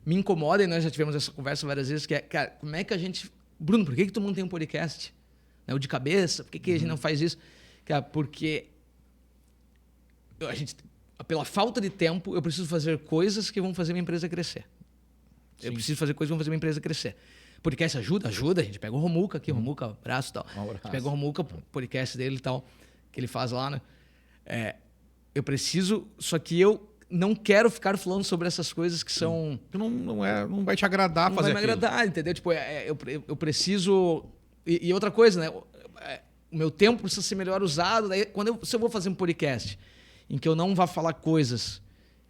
Me incomoda, e nós já tivemos essa conversa várias vezes, que é, cara, como é que a gente... Bruno, por que tu não tem um podcast? Né, o de cabeça, por que a gente não faz isso? Cara, porque a gente pela falta de tempo, eu preciso fazer coisas que vão fazer minha empresa crescer. Sim. Eu preciso fazer coisas que vão fazer minha empresa crescer. Podcast ajuda? Ajuda. A gente pega o Romuca aqui, Romuca, abraço e tal. A gente pega o Romuca, podcast dele e tal, que ele faz lá, né? Eu preciso, só que eu não quero ficar falando sobre essas coisas que são... Não vai te agradar fazer aquilo. Não vai me agradar, entendeu? Tipo, eu preciso... E outra coisa, né? O meu tempo precisa ser melhor usado. Daí, se eu vou fazer um podcast em que eu não vá falar coisas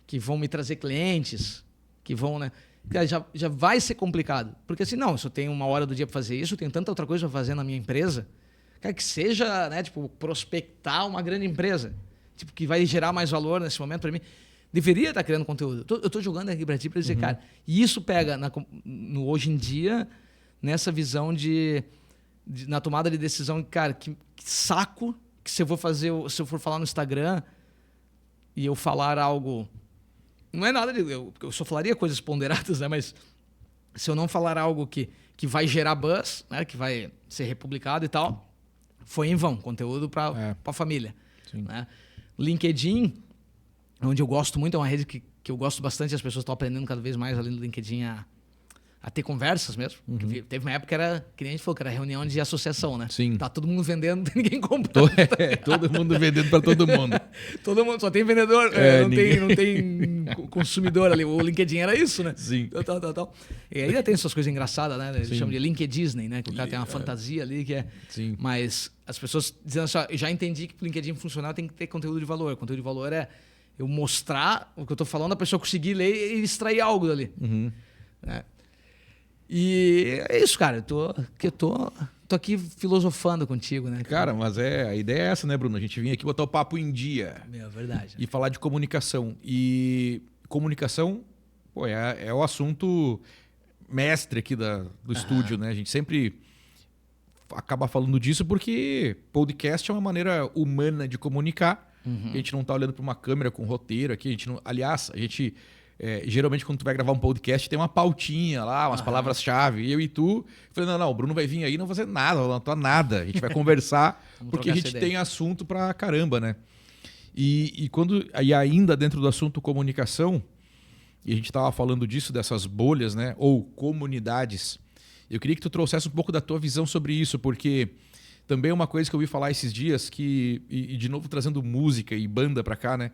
que vão me trazer clientes, que vão, né? Cara, já vai ser complicado. Porque assim, não, se eu tenho 1 hora do dia para fazer isso, eu tenho tanta outra coisa para fazer na minha empresa, cara, que seja, né, tipo, prospectar uma grande empresa, tipo, que vai gerar mais valor nesse momento para mim. Deveria estar criando conteúdo. Eu tô jogando aqui para ti para dizer, cara, e isso pega no hoje em dia, nessa visão na tomada de decisão, cara, que saco que se eu for falar no Instagram e eu falar algo... Não é nada eu só falaria coisas ponderadas, né? Mas se eu não falar algo que vai gerar buzz, né? Que vai ser republicado e tal, foi em vão, conteúdo para a família. Né? LinkedIn, onde eu gosto muito, é uma rede que eu gosto bastante, as pessoas estão aprendendo cada vez mais ali no LinkedIn a ter conversas mesmo. Teve uma época que era, que nem a gente falou, que era reunião de associação, né? Sim. Tá todo mundo vendendo, não tem ninguém comprando. Todo mundo vendendo para todo mundo. Todo mundo, só tem vendedor, não tem consumidor ali. O LinkedIn era isso, né? Sim. Tal. E ainda tem essas coisas engraçadas, né? Eles chamam de LinkedIn Disney, né? Que o cara tem uma fantasia ali que é... Sim. Mas as pessoas dizendo assim, ó, já entendi que o LinkedIn funcionar tem que ter conteúdo de valor. Conteúdo de valor é eu mostrar o que eu tô falando, a pessoa conseguir ler e extrair algo dali. Né? E é isso, cara. Eu tô aqui filosofando contigo, né? Cara, mas a ideia é essa, né, Bruno? A gente vinha aqui botar o papo em dia. É verdade. E falar de comunicação. E comunicação, pô, é o assunto mestre aqui do estúdio, né? A gente sempre acaba falando disso porque podcast é uma maneira humana de comunicar. A gente não tá olhando para uma câmera com roteiro aqui. A gente não, aliás, a gente... geralmente quando tu vai gravar um podcast tem uma pautinha lá, umas palavras-chave. E eu e tu, falei, não, o Bruno vai vir aí, não vai fazer nada, não vai nada. A gente vai conversar porque a gente tem assunto pra caramba, né? E ainda dentro do assunto comunicação, e a gente tava falando disso, dessas bolhas, né? Ou comunidades. Eu queria que tu trouxesse um pouco da tua visão sobre isso, porque também é uma coisa que eu ouvi falar esses dias, e de novo trazendo música e banda pra cá, né?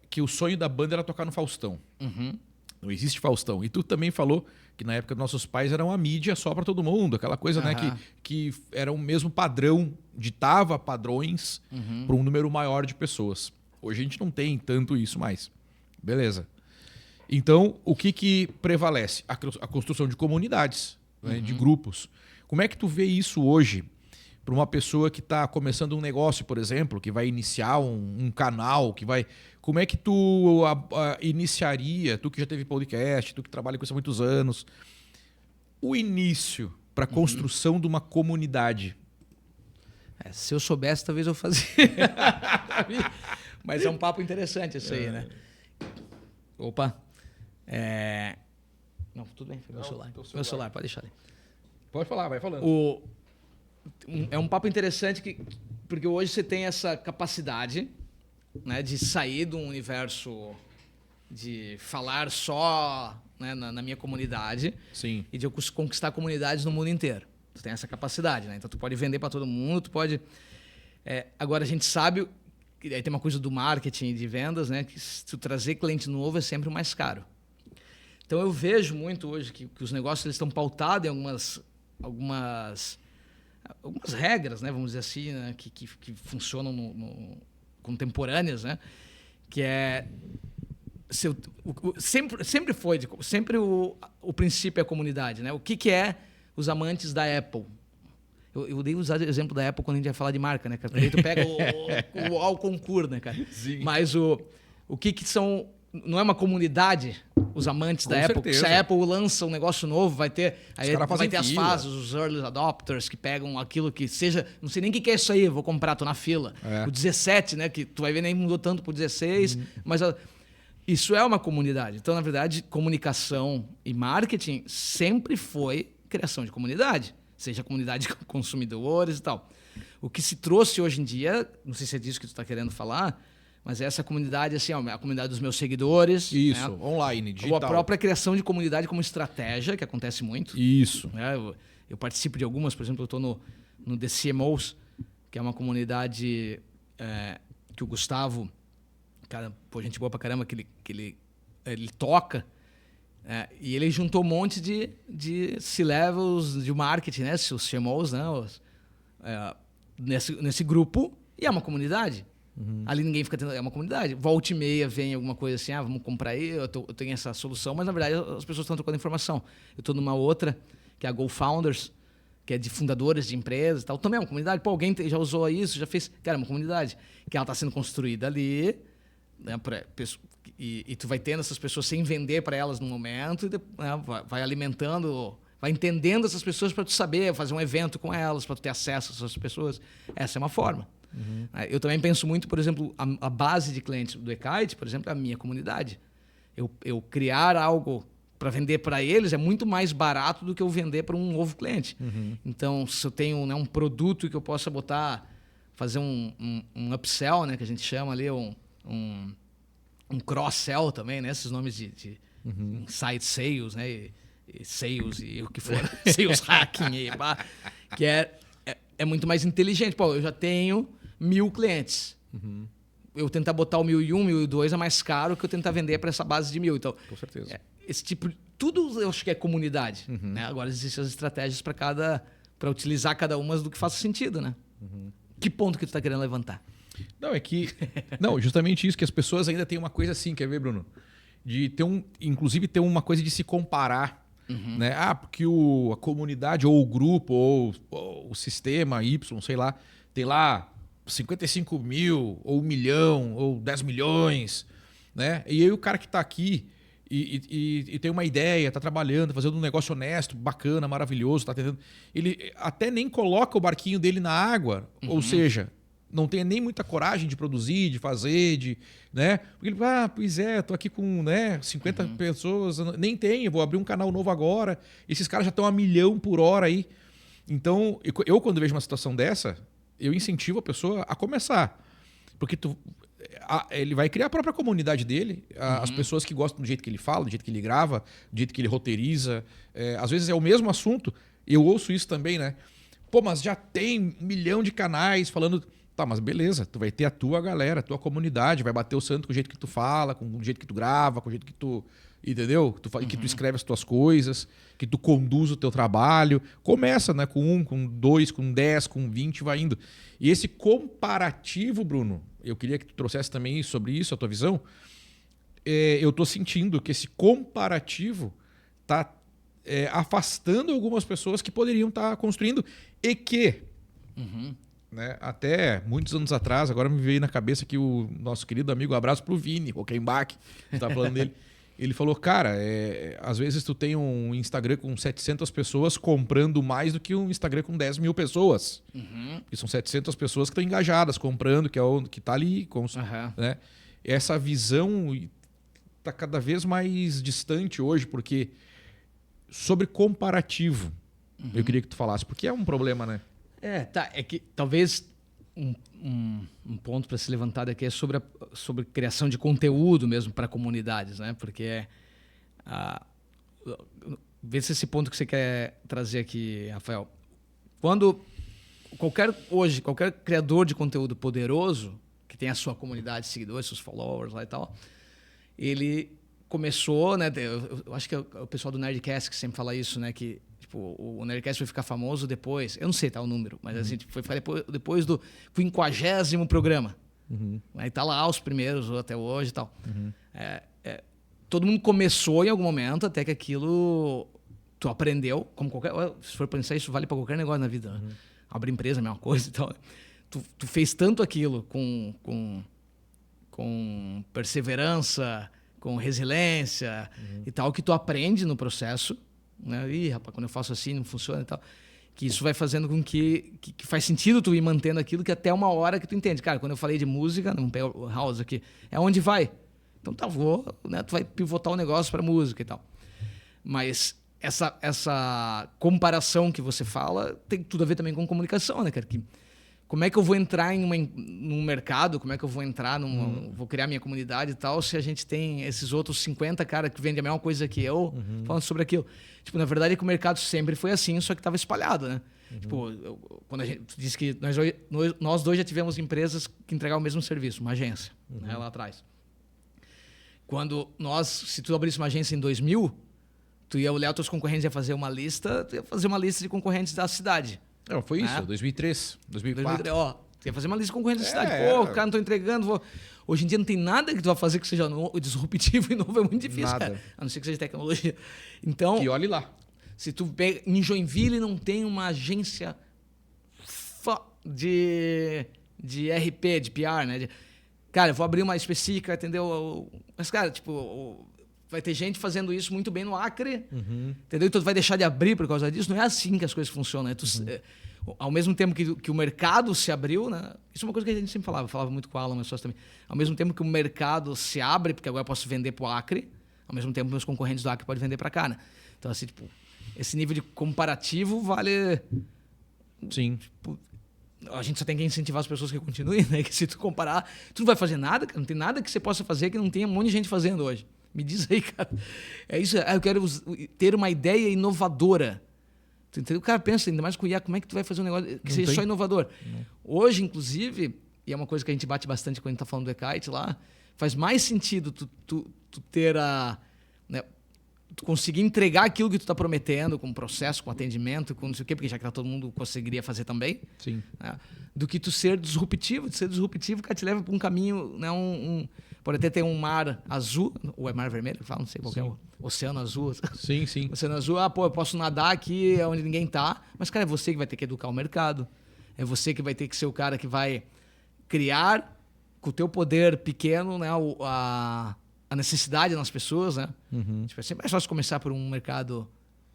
Que o sonho da banda era tocar no Faustão. Não existe Faustão. E tu também falou que na época dos nossos pais era uma mídia só para todo mundo, aquela coisa, né, que era o mesmo padrão, ditava padrões para um número maior de pessoas. Hoje a gente não tem tanto isso mais. Beleza. Então, o que prevalece? A construção de comunidades, né, de grupos. Como é que tu vê isso hoje? Para uma pessoa que está começando um negócio, por exemplo, que vai iniciar um canal, que vai... Como é que tu iniciaria, tu que já teve podcast, tu que trabalha com isso há muitos anos, o início para a construção de uma comunidade? Se eu soubesse, talvez eu fazia. Mas é um papo interessante isso aí, né? Opa. Não, tudo bem, foi meu celular. Meu celular, pode deixar ali. Pode falar, vai falando. É um papo interessante porque hoje você tem essa capacidade, né, de sair de um universo de falar só, né, na minha comunidade. Sim. E de eu conquistar comunidades no mundo inteiro. Tu tem essa capacidade, né? Então tu pode vender para todo mundo, tu pode... agora a gente sabe, aí tem uma coisa do marketing e de vendas, né, que se tu trazer cliente novo é sempre mais caro. Então eu vejo muito hoje que os negócios eles estão pautados em algumas regras, né, vamos dizer assim, né, que funcionam contemporâneas, né, que é sempre o princípio é a comunidade, né? O que é os amantes da Apple? Eu dei usar o exemplo da Apple quando a gente ia falar de marca, né, cara? Porque aí tu pega o concurso, né, cara? Sim. Mas o que são... Não é uma comunidade, os amantes da Apple. certeza. Se a Apple lança um negócio novo, vai ter as fila. fases, os early adopters que pegam aquilo que seja... Não sei nem o que é isso aí, vou comprar, tô na fila. O 17, né? Que tu vai ver, nem mudou tanto pro 16. Mas isso é uma comunidade. Então, na verdade, comunicação e marketing sempre foi criação de comunidade. Seja comunidade de consumidores e tal. O que se trouxe hoje em dia, não sei se é disso que tu está querendo falar... Mas essa comunidade, assim, a comunidade dos meus seguidores. Isso, né? Online, digital. Ou a própria criação de comunidade como estratégia, que acontece muito. Isso. Né? Eu participo de algumas, por exemplo, eu estou no The CMOs, que é uma comunidade que o Gustavo, cara, pô, gente boa pra caramba, que ele toca. E ele juntou um monte de C-levels de marketing, né? Os CMOs, né? Nesse grupo, e é uma comunidade. Ali ninguém fica tendo... É uma comunidade. Volta e meia vem alguma coisa assim, vamos comprar aí, eu tenho essa solução, mas na verdade as pessoas estão trocando informação. Eu estou numa outra, que é a Go Founders, que é de fundadores de empresas e tal. Também é uma comunidade. Pô, alguém já usou isso, já fez... Cara, é uma comunidade que ela está sendo construída ali, né? E tu vai tendo essas pessoas sem vender para elas no momento, e vai alimentando, vai entendendo essas pessoas para tu saber fazer um evento com elas, para tu ter acesso a essas pessoas. Essa é uma forma. Eu também penso muito, por exemplo, a base de clientes do eKite, por exemplo, é a minha comunidade. Eu criar algo para vender para eles é muito mais barato do que eu vender para um novo cliente. Então, se eu tenho, né, um produto que eu possa fazer um upsell, né, que a gente chama ali, um cross-sell também, né, esses nomes de inside sales, né, e sales e o que for, sales hacking, que é muito mais inteligente. Pô, eu já tenho 1.000 clientes. Eu tentar botar o 1.001, 1.002 é mais caro que eu tentar vender para essa base de 1.000. Então, com certeza. Esse tipo de... Tudo eu acho que é comunidade. Né? Agora existem as estratégias para utilizar cada uma do que faça sentido, né? Que ponto que tu está querendo levantar? Não, é que... Não, justamente isso, que as pessoas ainda têm uma coisa assim, quer ver, Bruno? De ter inclusive ter uma coisa de se comparar. Né? Porque a comunidade, ou o grupo, ou o sistema Y, sei lá, tem lá 55 mil, ou 1 milhão, ou 10 milhões, né? E aí o cara que está aqui e tem uma ideia, está trabalhando, fazendo um negócio honesto, bacana, maravilhoso, tá tentando... Ele até nem coloca o barquinho dele na água, ou seja, não tem nem muita coragem de produzir, de fazer, né? Porque ele, pois é, tô aqui com, né, 50 pessoas, nem tenho, vou abrir um canal novo agora, esses caras já estão a 1 milhão por hora aí. Então, eu quando vejo uma situação dessa, eu incentivo a pessoa a começar. Porque ele vai criar a própria comunidade dele, as pessoas que gostam do jeito que ele fala, do jeito que ele grava, do jeito que ele roteiriza. Às vezes é o mesmo assunto, eu ouço isso também, né? Pô, mas já tem 1 milhão de canais falando... Tá, mas beleza, tu vai ter a tua galera, a tua comunidade, vai bater o santo com o jeito que tu fala, com o jeito que tu grava, com o jeito que tu... Entendeu? Que tu escreve as tuas coisas, que tu conduz o teu trabalho. Começa, né, com 1, com 2, com 10, com 20, vai indo. E esse comparativo, Bruno, eu queria que tu trouxesse também sobre isso, a tua visão. Eu tô sentindo que esse comparativo tá afastando algumas pessoas que poderiam estar construindo e que... Né, até muitos anos atrás, agora me veio na cabeça que o nosso querido amigo, abraço pro Vini, o Kembach, que tá falando dele. Ele falou, cara, às vezes tu tem um Instagram com 700 pessoas comprando mais do que um Instagram com 10 mil pessoas. Porque são 700 pessoas que estão engajadas, comprando, que tá ali. Né? Essa visão tá cada vez mais distante hoje, porque sobre comparativo, eu queria que tu falasse, porque é um problema, né? É que talvez um ponto para se levantar aqui é sobre criação de conteúdo mesmo para comunidades, né? Porque vê se esse ponto que você quer trazer aqui, Rafael. Quando qualquer criador de conteúdo poderoso, que tem a sua comunidade de seguidores, seus followers lá e tal, ele começou, né? Eu acho que é o pessoal do Nerdcast que sempre fala isso, né? Que o Nerdcast foi ficar famoso depois, eu não sei o número, mas assim, foi ficar depois do 50º programa. Aí tá lá os primeiros até hoje e tal. Todo mundo começou em algum momento, até que aquilo tu aprendeu, como se for pensar, isso vale para qualquer negócio na vida. Abrir empresa, a mesma coisa e tal. Tu fez tanto aquilo com perseverança, com resiliência e tal, que tu aprende no processo. Né? Rapaz, quando eu faço assim não funciona e tal, que isso vai fazendo com que faz sentido tu ir mantendo aquilo, que até uma hora que tu entende, cara, quando eu falei de música, não pega o house aqui, é onde vai, então né, tu vai pivotar o negócio para música e tal, mas essa comparação que você fala tem tudo a ver também com comunicação, né, cara, que como é que eu vou entrar num mercado, como é que eu vou entrar, vou criar minha comunidade e tal, se a gente tem esses outros 50 caras que vendem a mesma coisa que eu, falando sobre aquilo. Tipo, na verdade é que o mercado sempre foi assim, só que estava espalhado, né? Tipo, quando a gente disse que nós dois já tivemos empresas que entregavam o mesmo serviço, uma agência, né, lá atrás. Se tu abrisse uma agência em 2000, tu ia olhar os teus concorrentes e ia fazer uma lista, tu ia fazer uma lista de concorrentes da cidade. Não, foi isso, 2003, 2004. Tu ia fazer uma lista de concorrentes da cidade. Pô, o cara não tô entregando. Hoje em dia não tem nada que tu vai fazer que seja disruptivo e novo, é muito difícil, cara. A não ser que seja tecnologia. Então, e olhe lá. Se tu pega, em Joinville não tem uma agência de RP, de PR, né? Cara, eu vou abrir uma específica, entendeu? Mas, cara, tipo, vai ter gente fazendo isso muito bem no Acre, entendeu? Então tu vai deixar de abrir por causa disso. Não é assim que as coisas funcionam. Né? Ao mesmo tempo que o mercado se abriu, né? Isso é uma coisa que a gente sempre falava muito com o Alan, mas só também. Ao mesmo tempo que o mercado se abre, porque agora eu posso vender para o Acre, ao mesmo tempo meus concorrentes do Acre podem vender para cá, né? Então, assim, tipo, esse nível de comparativo vale... Sim. Tipo, a gente só tem que incentivar as pessoas que continuem, né? Que se tu comparar, tu não vai fazer nada, cara. Não tem nada que você possa fazer que não tenha um monte de gente fazendo hoje. Me diz aí, cara. É isso. Eu quero ter uma ideia inovadora. Tu entendeu? O cara pensa, ainda mais com o IA, como é que tu vai fazer um negócio que seja só inovador? Não. Hoje, inclusive, e é uma coisa que a gente bate bastante quando a gente está falando do eKite lá, faz mais sentido tu ter né, tu conseguir entregar aquilo que tu está prometendo, com processo, com atendimento, com não sei o quê, porque já que todo mundo conseguiria fazer também. Sim. Né, do que tu ser disruptivo. De ser disruptivo, cara, te leva para um caminho, né, pode até ter um mar azul, ou é mar vermelho, fala, não sei qual é o oceano azul. Sim, sim. Oceano azul, eu posso nadar aqui onde ninguém tá, mas, cara, é você que vai ter que educar o mercado, é você que vai ter que ser o cara que vai criar, com o teu poder pequeno, né, a necessidade nas pessoas, né? Tipo, é sempre mais fácil começar por um mercado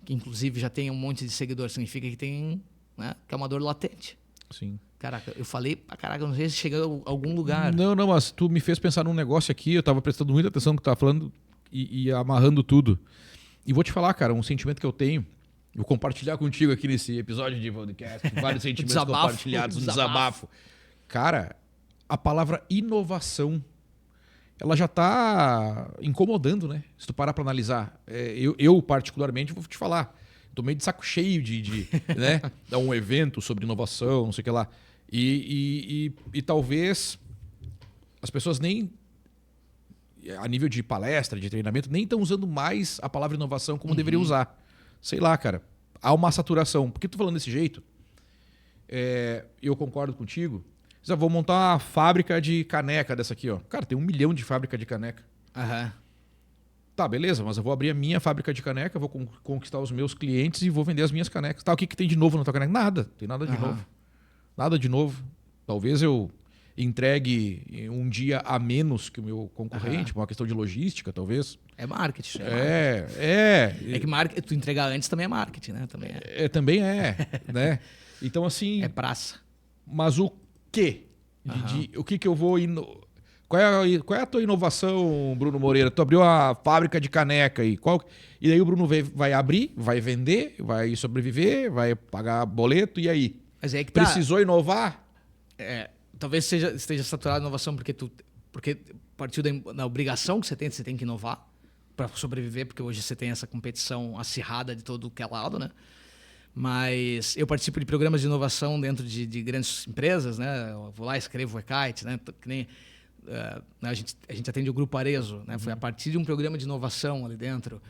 que, inclusive, já tem um monte de seguidores, significa que tem, né, que é uma dor latente. Sim. Caraca, eu falei pra caraca, não sei se chega a algum lugar. Não, mas tu me fez pensar num negócio aqui, eu tava prestando muita atenção no que tu tava falando e amarrando tudo. E vou te falar, cara, um sentimento que eu tenho, vou compartilhar contigo aqui nesse episódio de podcast, vários sentimentos compartilhados, um desabafo. Cara, a palavra inovação, ela já tá incomodando, né? Se tu parar pra analisar. Eu particularmente, vou te falar, tô meio de saco cheio de né, dar um evento sobre inovação, não sei o que lá. E talvez as pessoas nem, a nível de palestra, de treinamento, nem estão usando mais a palavra inovação como deveriam usar. Sei lá, cara. Há uma saturação. Por que tu falando desse jeito? Eu concordo contigo. Já vou montar uma fábrica de caneca dessa aqui, ó. Cara, tem 1 milhão de fábrica de caneca. Tá, beleza, mas eu vou abrir a minha fábrica de caneca, vou conquistar os meus clientes e vou vender as minhas canecas. Tá, o que tem de novo na tua caneca? Nada, tem nada de novo. Nada de novo. Talvez eu entregue um dia a menos que o meu concorrente, por uma questão de logística, talvez. É marketing. É que tu entregar antes também é marketing, né? Também é, né? Então, assim... É praça. Mas o quê? O que eu vou... Qual é a tua inovação, Bruno Moreira? Tu abriu a fábrica de caneca e daí o Bruno vai abrir, vai vender, vai sobreviver, vai pagar boleto, e aí? Mas é que precisou inovar? Talvez esteja saturado de inovação porque partiu da obrigação que você tem que inovar para sobreviver, porque hoje você tem essa competição acirrada de todo que é lado, né? Mas eu participo de programas de inovação dentro de grandes empresas, né? Eu vou lá, escrevo o eKite, né? Que nem... a gente atende o Grupo Arezzo, né? Foi a partir de um programa de inovação ali dentro.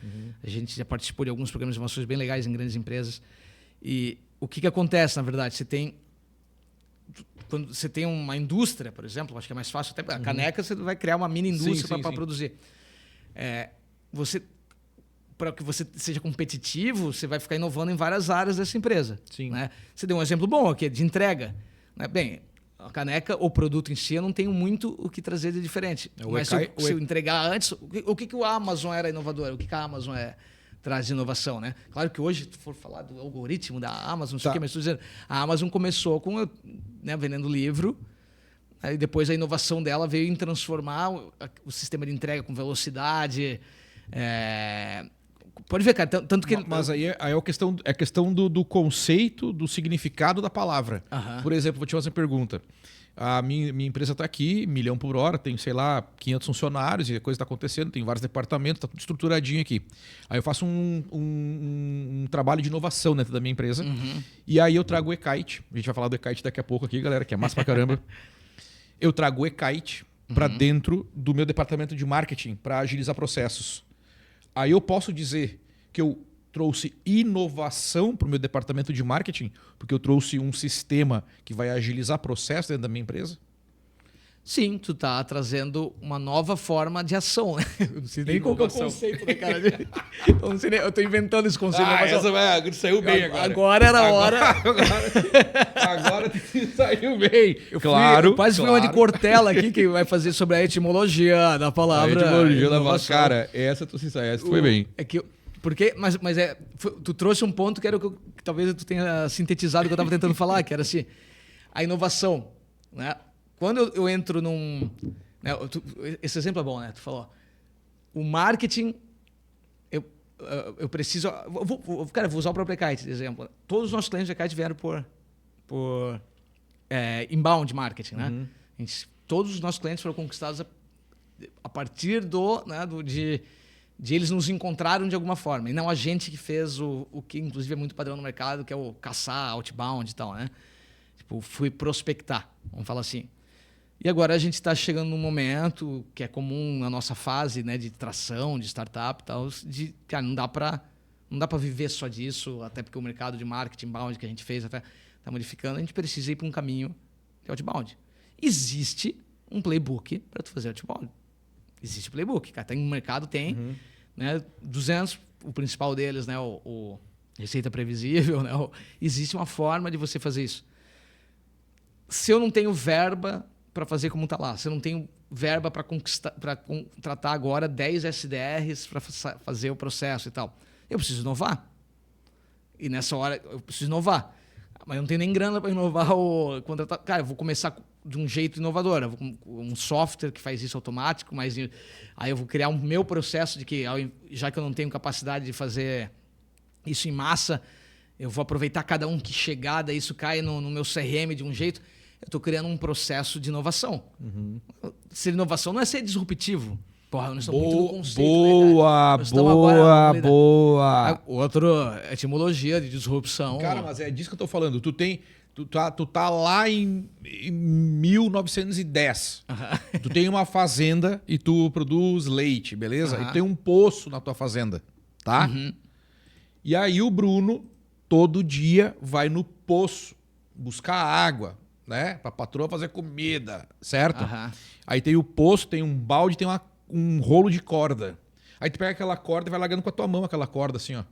A gente já participou de alguns programas de inovações bem legais em grandes empresas. E o que acontece, na verdade? Quando você tem uma indústria, por exemplo, acho que é mais fácil, até a caneca você vai criar uma mini indústria para produzir. Para que você seja competitivo, você vai ficar inovando em várias áreas dessa empresa. Né? Você deu um exemplo bom aqui, de entrega. Né? Bem, a caneca, o produto em si, eu não tenho muito o que trazer de diferente. Mas se eu entregar antes, o que o Amazon era inovador? O que a Amazon traz de inovação, né? Claro que hoje, se for falar do algoritmo da Amazon, não sei o que, mas estou dizendo, a Amazon começou com, né, vendendo livro, aí depois a inovação dela veio em transformar o sistema de entrega com velocidade, Pode ver, cara, tanto que... Mas aí é a questão do conceito, do significado da palavra. Por exemplo, vou te fazer uma pergunta. A minha empresa está aqui, 1 milhão por hora, tem, sei lá, 500 funcionários e a coisa está acontecendo, tem vários departamentos, está tudo estruturadinho aqui. Aí eu faço um trabalho de inovação dentro da minha empresa e aí eu trago o eKite. A gente vai falar do eKite daqui a pouco aqui, galera, que é massa pra caramba. Eu trago o eKite para dentro do meu departamento de marketing para agilizar processos. Aí eu posso dizer que eu trouxe inovação para o meu departamento de marketing, porque eu trouxe um sistema que vai agilizar processo dentro da minha empresa? Sim, tu tá trazendo uma nova forma de ação, né? Eu não sei nem qual que é o conceito, né, cara? Eu não sei nem, eu tô inventando esse conceito. Saiu bem agora. Agora era a hora. Agora saiu bem. Eu quase fui uma de Cortella aqui, que vai fazer sobre a etimologia da palavra. A etimologia da palavra. Cara, essa foi bem. É que tu trouxe um ponto que era o que talvez tu tenha sintetizado o que eu estava tentando falar, que era assim, a inovação, né? Quando eu entro num... Né, esse exemplo é bom, né? Tu falou, o marketing, eu preciso... Cara, vou usar o próprio eKite de exemplo. Todos os nossos clientes de eKite vieram por inbound marketing, né? Todos os nossos clientes foram conquistados a partir de eles nos encontraram de alguma forma. E não a gente que fez o que, inclusive, é muito padrão no mercado, que é o caçar, outbound e tal, né? Tipo, fui prospectar, vamos falar assim. E agora a gente está chegando num momento que é comum na nossa fase, né, de tração, de startup e tal, cara, não dá para viver só disso, até porque o mercado de marketing inbound que a gente fez está modificando, a gente precisa ir para um caminho de outbound. Existe um playbook para tu fazer outbound. Existe playbook, cara. Tem no mercado, tem, né, 200, o principal deles, né, o receita previsível, né, existe uma forma de você fazer isso. Se eu não tenho verba para fazer como está lá, se eu não tenho verba para contratar agora 10 SDRs para fazer o processo e tal, eu preciso inovar. E nessa hora eu preciso inovar. Mas eu não tenho nem grana para inovar ou contratar. Cara, eu vou começar de um jeito inovador. Eu vou com um software que faz isso automático, mas aí eu vou criar um meu processo de que, já que eu não tenho capacidade de fazer isso em massa, eu vou aproveitar cada um que chegar, daí isso cai no meu CRM de um jeito. Eu estou criando um processo de inovação. Ser inovação não é ser disruptivo. Porra, nós estamos muito no conceito. Boa. Outra etimologia de disrupção. Cara, mas é disso que eu tô falando. Tu tá lá em 1910. Tu tem uma fazenda e tu produz leite, beleza? E tu tem um poço na tua fazenda, tá? E aí o Bruno, todo dia, vai no poço buscar água, né? Pra patroa fazer comida, certo? Aí tem o poço, tem um balde, tem um rolo de corda. Aí tu pega aquela corda e vai largando com a tua mão aquela corda assim, ó.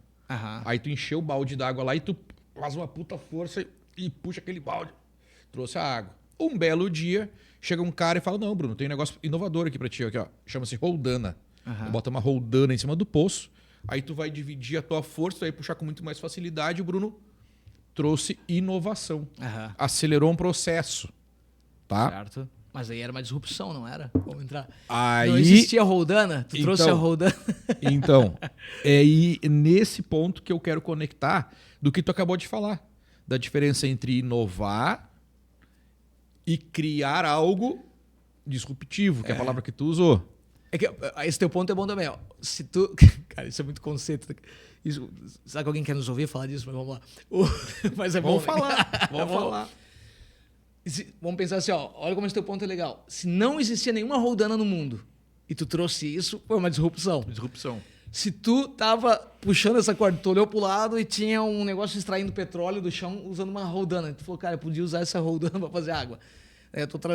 Aí tu encheu o balde d'água lá e tu faz uma puta força e puxa aquele balde. Trouxe a água. Um belo dia, chega um cara e fala, não, Bruno, tem um negócio inovador aqui pra ti, aqui, ó. Chama-se roldana. Bota uma roldana em cima do poço, aí tu vai dividir a tua força, tu vai puxar com muito mais facilidade. O Bruno trouxe inovação. Acelerou um processo. Tá? Certo. Mas aí era uma disrupção, não era? Vamos entrar. Aí... Não existia a roldana? Tu trouxe a roldana? Então, é aí nesse ponto que eu quero conectar do que tu acabou de falar. Da diferença entre inovar e criar algo disruptivo, que é a palavra que tu usou. É que esse teu ponto é bom também. Ó. Se tu... Cara, isso é muito conceito. Isso... Será que alguém quer nos ouvir falar disso? Mas vamos lá. Mas é bom. Vamos falar. Vamos falar. Vamos pensar assim, ó, olha como esse teu ponto é legal. Se não existia nenhuma roldana no mundo e tu trouxe isso, foi uma disrupção. Se tu tava puxando essa corda, tu olhou pro lado e tinha um negócio extraindo petróleo do chão usando uma roldana. Tu falou, cara, eu podia usar essa roldana para fazer água. Tu tá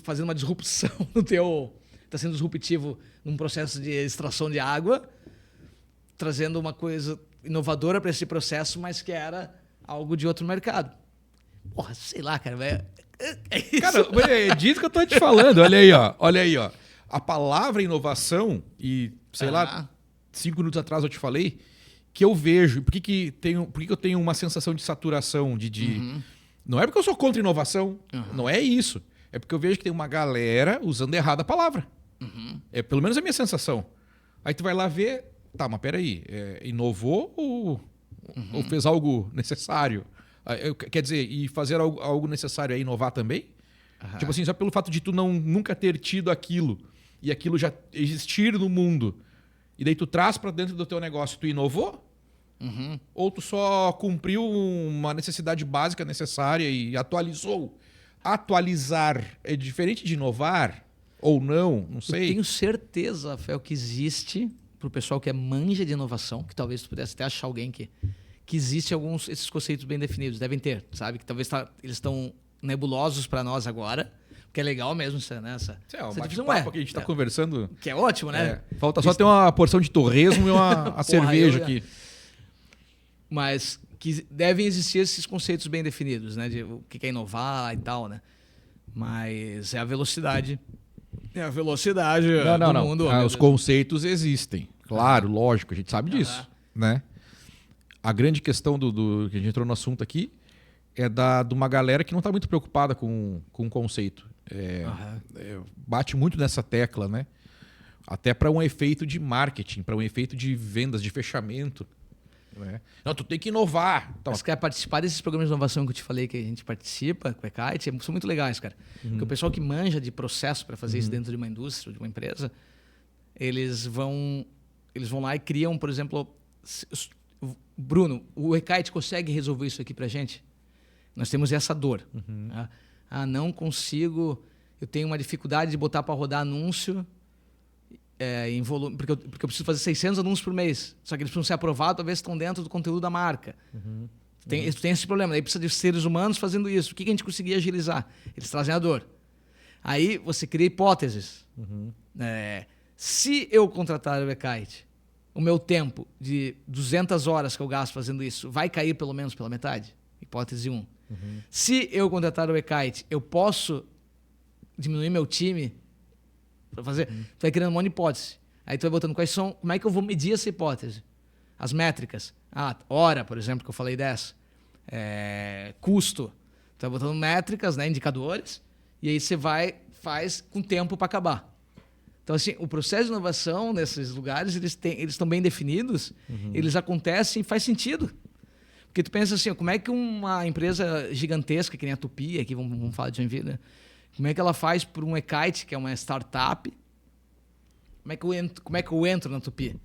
fazendo uma disrupção no teu... Tá sendo disruptivo num processo de extração de água, trazendo uma coisa inovadora para esse processo, mas que era algo de outro mercado. Porra, sei lá, cara. Cara, é disso que eu tô te falando. Olha aí, ó. A palavra inovação, e sei lá, 5 minutos atrás eu te falei, que eu vejo. Por que eu tenho uma sensação de saturação? Não é porque eu sou contra inovação, não é isso. É porque eu vejo que tem uma galera usando errado a palavra. É pelo menos a minha sensação. Aí tu vai lá ver Tá, mas peraí, inovou ou fez algo necessário? Quer dizer, e fazer algo necessário é inovar também? Tipo assim, só pelo fato de tu nunca ter tido aquilo e aquilo já existir no mundo, e daí tu traz para dentro do teu negócio, tu inovou? Ou tu só cumpriu uma necessidade básica necessária e atualizou? Atualizar é diferente de inovar? Ou não sei. Eu tenho certeza, Rafael, que existe, para o pessoal que é manja de inovação, que talvez tu pudesse até achar alguém que existe esses conceitos bem definidos. Devem ter, sabe? Que talvez eles estão nebulosos para nós agora, porque é legal mesmo essa bate-papo que a gente está conversando. Que é ótimo, né? Falta só ter uma porção de torresmo e uma cerveja aqui. Mas que devem existir esses conceitos bem definidos, né? De o que é inovar e tal, né? Mas é a velocidade. É a velocidade do mundo. Os conceitos existem. Claro, lógico, a gente sabe disso. Né? A grande questão do que a gente entrou no assunto aqui é de uma galera que não está muito preocupada com o conceito. Bate muito nessa tecla, né? Até para um efeito de marketing, para um efeito de vendas, de fechamento. Né? Não, tu tem que inovar. Então, você quer participar desses programas de inovação que eu te falei que a gente participa com o EKITE? São muito legais, cara. Porque o pessoal que manja de processo para fazer isso dentro de uma indústria, de uma empresa, eles vão lá e criam, por exemplo... Bruno, o EKITE consegue resolver isso aqui para a gente? Nós temos essa dor. Não consigo... Eu tenho uma dificuldade de botar para rodar anúncio... em volume, porque eu preciso fazer 600 anúncios por mês. Só que eles precisam ser aprovados, talvez estão dentro do conteúdo da marca. Tem esse problema. Daí precisa de seres humanos fazendo isso. O que a gente conseguia agilizar? Eles trazem a dor. Aí você cria hipóteses. Se eu contratar o EKITE, o meu tempo de 200 horas que eu gasto fazendo isso vai cair pelo menos pela metade? Hipótese 1. Se eu contratar o EKITE, eu posso diminuir meu time para fazer? Tu vai criando um monte de hipótese. Aí tu vai botando como é que eu vou medir essa hipótese? As métricas. Hora, por exemplo, que eu falei dessa. Custo. Tu vai botando métricas, né, indicadores, e aí você faz com tempo para acabar. Então, assim, o processo de inovação nesses lugares, eles estão bem definidos, eles acontecem e faz sentido. Porque tu pensa assim, como é que uma empresa gigantesca, que nem a Tupi, aqui vamos falar de Joinville, né? Como é que ela faz por um EKITE, que é uma startup? Como é que eu entro na Tupi?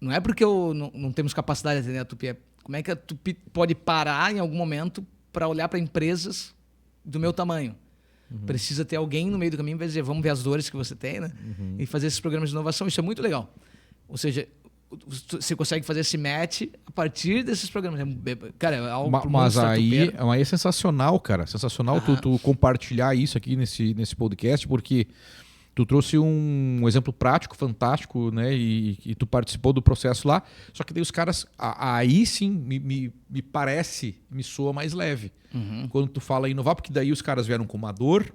Não é porque não temos capacidade de atender a Tupi. Como é que a Tupi pode parar em algum momento para olhar para empresas do meu tamanho? Precisa ter alguém no meio do caminho que vai dizer, vamos ver as dores que você tem, né? E fazer esses programas de inovação. Isso é muito legal. Ou seja, você consegue fazer esse match a partir desses programas. Cara, é algo mas aí é sensacional, cara. Sensacional tu compartilhar isso aqui nesse podcast, porque tu trouxe um exemplo prático, fantástico, né? E tu participou do processo lá. Só que daí os caras, aí sim, me parece, me soa mais leve. Quando tu fala em inovar, porque daí os caras vieram com uma dor,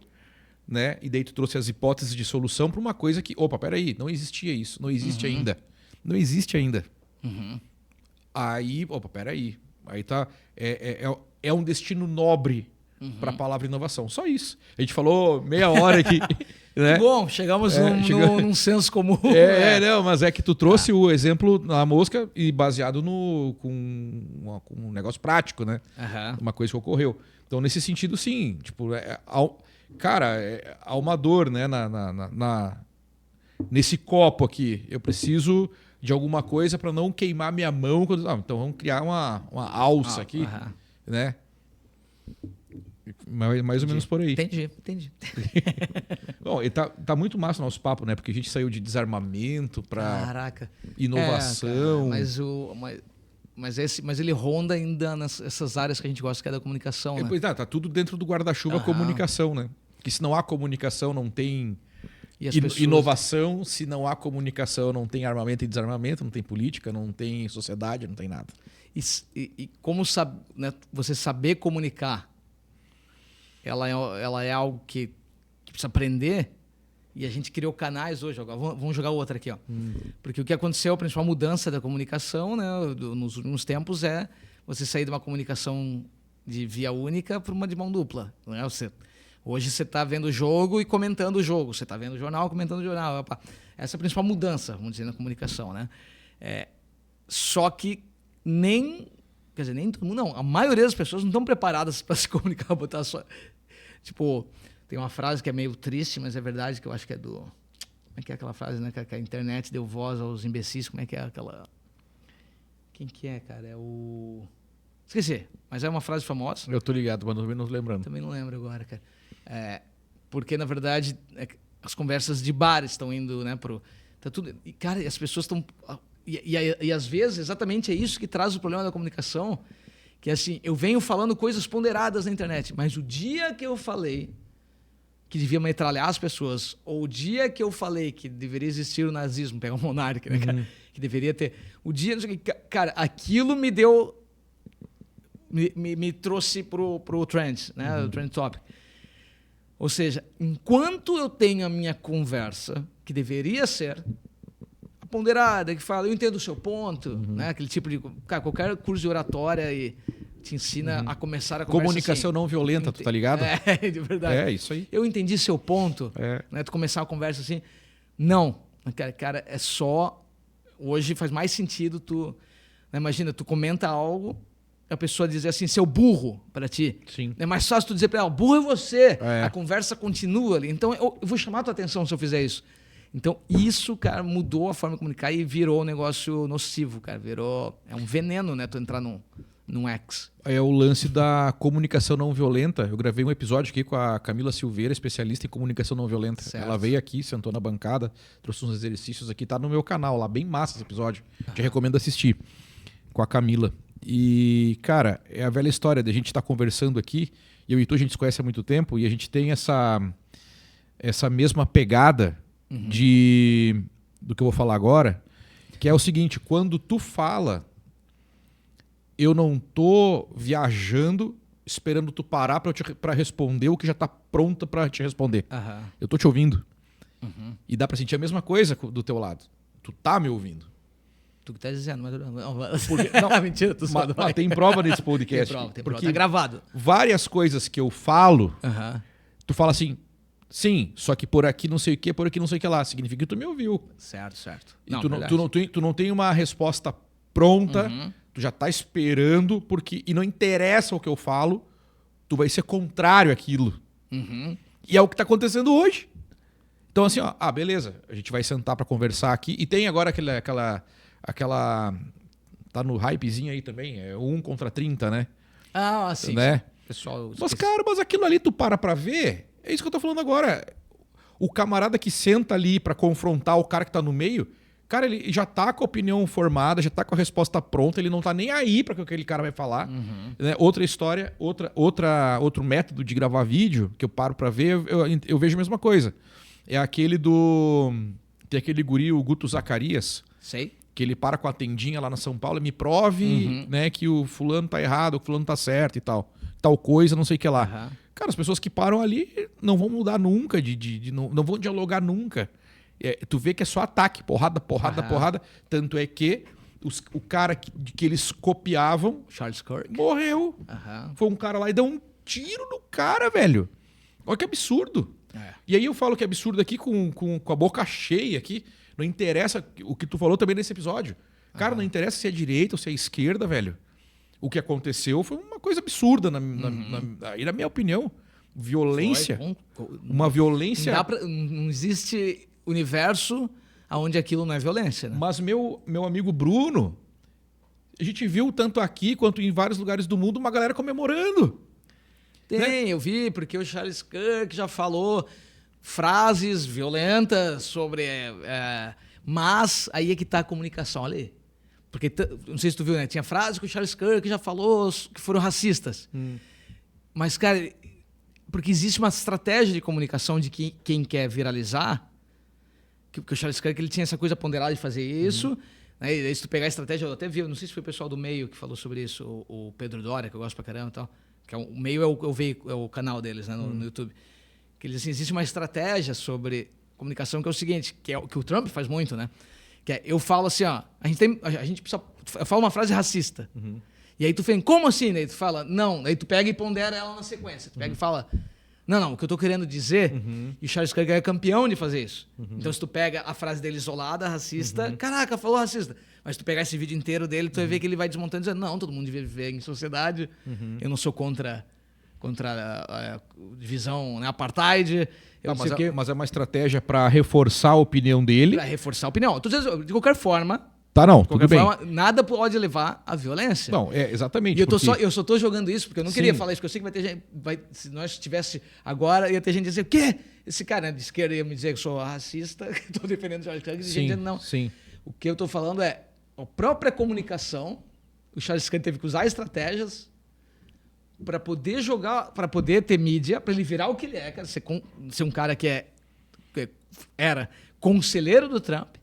né? E daí tu trouxe as hipóteses de solução para uma coisa que, peraí, não existia isso, não existe ainda. Não existe ainda. Aí, peraí. Aí tá. É um destino nobre para a palavra inovação. Só isso. A gente falou meia hora aqui. Né? Que bom, chegamos num senso comum. Não, mas é que tu trouxe o exemplo na mosca e baseado com um negócio prático, né? Uma coisa que ocorreu. Então, nesse sentido, sim. Tipo, cara, há uma dor, né? Nesse copo aqui. Eu preciso de alguma coisa para não queimar minha mão. Então vamos criar uma alça aqui, né? Mais ou menos por aí. Entendi. Bom, e tá muito massa o nosso papo, né? Porque a gente saiu de desarmamento para inovação. Mas ele ronda ainda nessas áreas que a gente gosta, que é da comunicação, né? Pois tá tudo dentro do guarda-chuva comunicação, né? Porque se não há comunicação, não tem inovação. Se não há comunicação, não tem armamento e desarmamento, não tem política, não tem sociedade, não tem nada. E como você saber comunicar, ela é algo que precisa aprender, e a gente criou canais hoje. Agora, vamos jogar outra aqui. Porque o que aconteceu, a principal mudança da comunicação, né, nos últimos tempos, é você sair de uma comunicação de via única para uma de mão dupla. Não é? Hoje você está vendo o jogo e comentando o jogo. Você está vendo o jornal, comentando o jornal. Essa é a principal mudança, vamos dizer, na comunicação. Né? Só que nem todo mundo, não. A maioria das pessoas não estão preparadas para se comunicar, botar só... Tipo, tem uma frase que é meio triste, mas é verdade, que eu acho que é do... Como é que é aquela frase, né? Que a internet deu voz aos imbecis. Como é que é aquela... Quem que é, cara? É o... Esqueci, mas é uma frase famosa. Eu tô ligado, mas não lembrando. Também não lembro agora, cara. Porque, na verdade, as conversas de bar estão indo, né, pro... Tá tudo... E, cara, as pessoas estão... E às vezes, exatamente é isso que traz o problema da comunicação, que assim, eu venho falando coisas ponderadas na internet, mas o dia que eu falei que devia metralhar as pessoas, ou o dia que eu falei que deveria existir o nazismo, pegar o Monark, né, cara? Que deveria ter... O dia... Cara, aquilo me deu... Me trouxe pro trend, né? O trend topic. Ou seja, enquanto eu tenho a minha conversa, que deveria ser ponderada, que fala, eu entendo o seu ponto, né? Aquele tipo de... Cara, qualquer curso de oratória te ensina a começar a conversa comunicação assim, não violenta, tu tá ligado? De verdade. É, isso aí. Eu entendi seu ponto, né? Tu começar a conversa assim. Não, cara, é só... Hoje faz mais sentido tu... Né? Imagina, tu comenta algo, a pessoa dizer assim, seu burro, para ti. Sim. É mais fácil tu dizer para ela, burro é você. A conversa continua ali. Então, eu vou chamar a tua atenção se eu fizer isso. Então, isso, cara, mudou a forma de comunicar e virou um negócio nocivo, cara. É um veneno, né? Tu entrar num X. É o lance da comunicação não violenta. Eu gravei um episódio aqui com a Camila Silveira, especialista em comunicação não violenta. Certo. Ela veio aqui, sentou na bancada, trouxe uns exercícios aqui. Tá no meu canal lá, bem massa esse episódio. Te recomendo assistir com a Camila. E, cara, é a velha história de a gente estar conversando aqui. Eu e tu, a gente se conhece há muito tempo e a gente tem essa mesma pegada do que eu vou falar agora, que é o seguinte: quando tu fala, eu não tô viajando esperando tu parar para responder o que já tá pronto para te responder. Eu tô te ouvindo. E dá para sentir a mesma coisa do teu lado. Tu tá me ouvindo. Tu que tá dizendo, mas... Não, mentira, tu sabe. Mas tem prova nesse podcast. Tem prova. Tá gravado. Várias coisas que eu falo, tu fala assim, sim, só que por aqui não sei o que, por aqui não sei o que lá. Significa que tu me ouviu. Certo. E tu não tem uma resposta pronta, tu já tá esperando, e não interessa o que eu falo, tu vai ser contrário àquilo. E é o que tá acontecendo hoje. Então assim, ó, beleza, a gente vai sentar pra conversar aqui, e tem agora aquela tá no hypezinho aí também, é 1 contra 30, né? Sim. Né? Sim. Pessoal, Mas aquilo ali tu pra ver, é isso que eu tô falando agora. O camarada que senta ali pra confrontar o cara que tá no meio, cara, ele já tá com a opinião formada, já tá com a resposta pronta, ele não tá nem aí pra que aquele cara vai falar. Né? Outra história, outro método de gravar vídeo, que eu paro pra ver, eu vejo a mesma coisa. É aquele tem aquele guri, o Guto Zacarias. Sei. Que ele para com a tendinha lá na São Paulo, me prove, né, que o fulano tá errado, o fulano tá certo e tal. Tal coisa, não sei o que lá. Cara, as pessoas que param ali não vão mudar nunca, não vão dialogar nunca. Tu vê que é só ataque, porrada. Tanto é que o cara que eles copiavam, Charles Kirk, morreu. Foi um cara lá e deu um tiro no cara, velho. Olha que absurdo. E aí eu falo que é absurdo aqui com a boca cheia aqui. Não interessa o que tu falou também nesse episódio. Cara, não interessa se é direita ou se é esquerda, velho. O que aconteceu foi uma coisa absurda, na minha opinião. Violência. Uma violência... Não existe universo onde aquilo não é violência, né? Mas meu amigo Bruno, a gente viu tanto aqui quanto em vários lugares do mundo uma galera comemorando. Tem, né? Eu vi, porque o Charles Kirk já falou frases violentas sobre... mas aí é que tá a comunicação, olha aí. Porque, não sei se tu viu, né? Tinha frases que o Charles Kirk já falou que foram racistas. Mas, cara, porque existe uma estratégia de comunicação de quem quer viralizar, porque o Charles Kirk ele tinha essa coisa ponderada de fazer isso, né? E aí, se tu pegar a estratégia, eu até vi, não sei se foi o pessoal do Meio que falou sobre isso, o Pedro Doria, que eu gosto pra caramba e tal, que o Meio é o canal deles, né, no YouTube. Que eles, assim, existe uma estratégia sobre comunicação que é o seguinte, que o Trump faz muito, né? Que é, eu falo assim, ó, a gente precisa... Eu falo uma frase racista. E aí tu fala, como assim? Daí tu fala, não. Daí tu pega e pondera ela na sequência. Tu pega e fala, Não, o que eu tô querendo dizer, e o Charles Kerrigan é campeão de fazer isso. Então, se tu pega a frase dele isolada, racista, caraca, falou racista. Mas se tu pegar esse vídeo inteiro dele, tu vai ver que ele vai desmontando e dizendo, não, todo mundo devia viver em sociedade, eu não sou contra a divisão, né, apartheid. Mas é uma estratégia para reforçar a opinião dele. Para reforçar a opinião. De qualquer forma... Tá, não, de qualquer forma, nada pode levar à violência. Não, exatamente. E eu só tô jogando isso porque eu não queria falar isso, porque eu sei que vai ter gente... se nós estivesse agora, ia ter gente dizendo, o quê? Esse cara de esquerda ia me dizer que eu sou racista, que estou defendendo o Charles Kerrigan, e gente dizendo não. Sim. O que eu estou falando é a própria comunicação. O Charles Kerrigan teve que usar estratégias para poder jogar, para poder ter mídia, para ele virar o que ele é, cara, ser um cara que era conselheiro do Trump,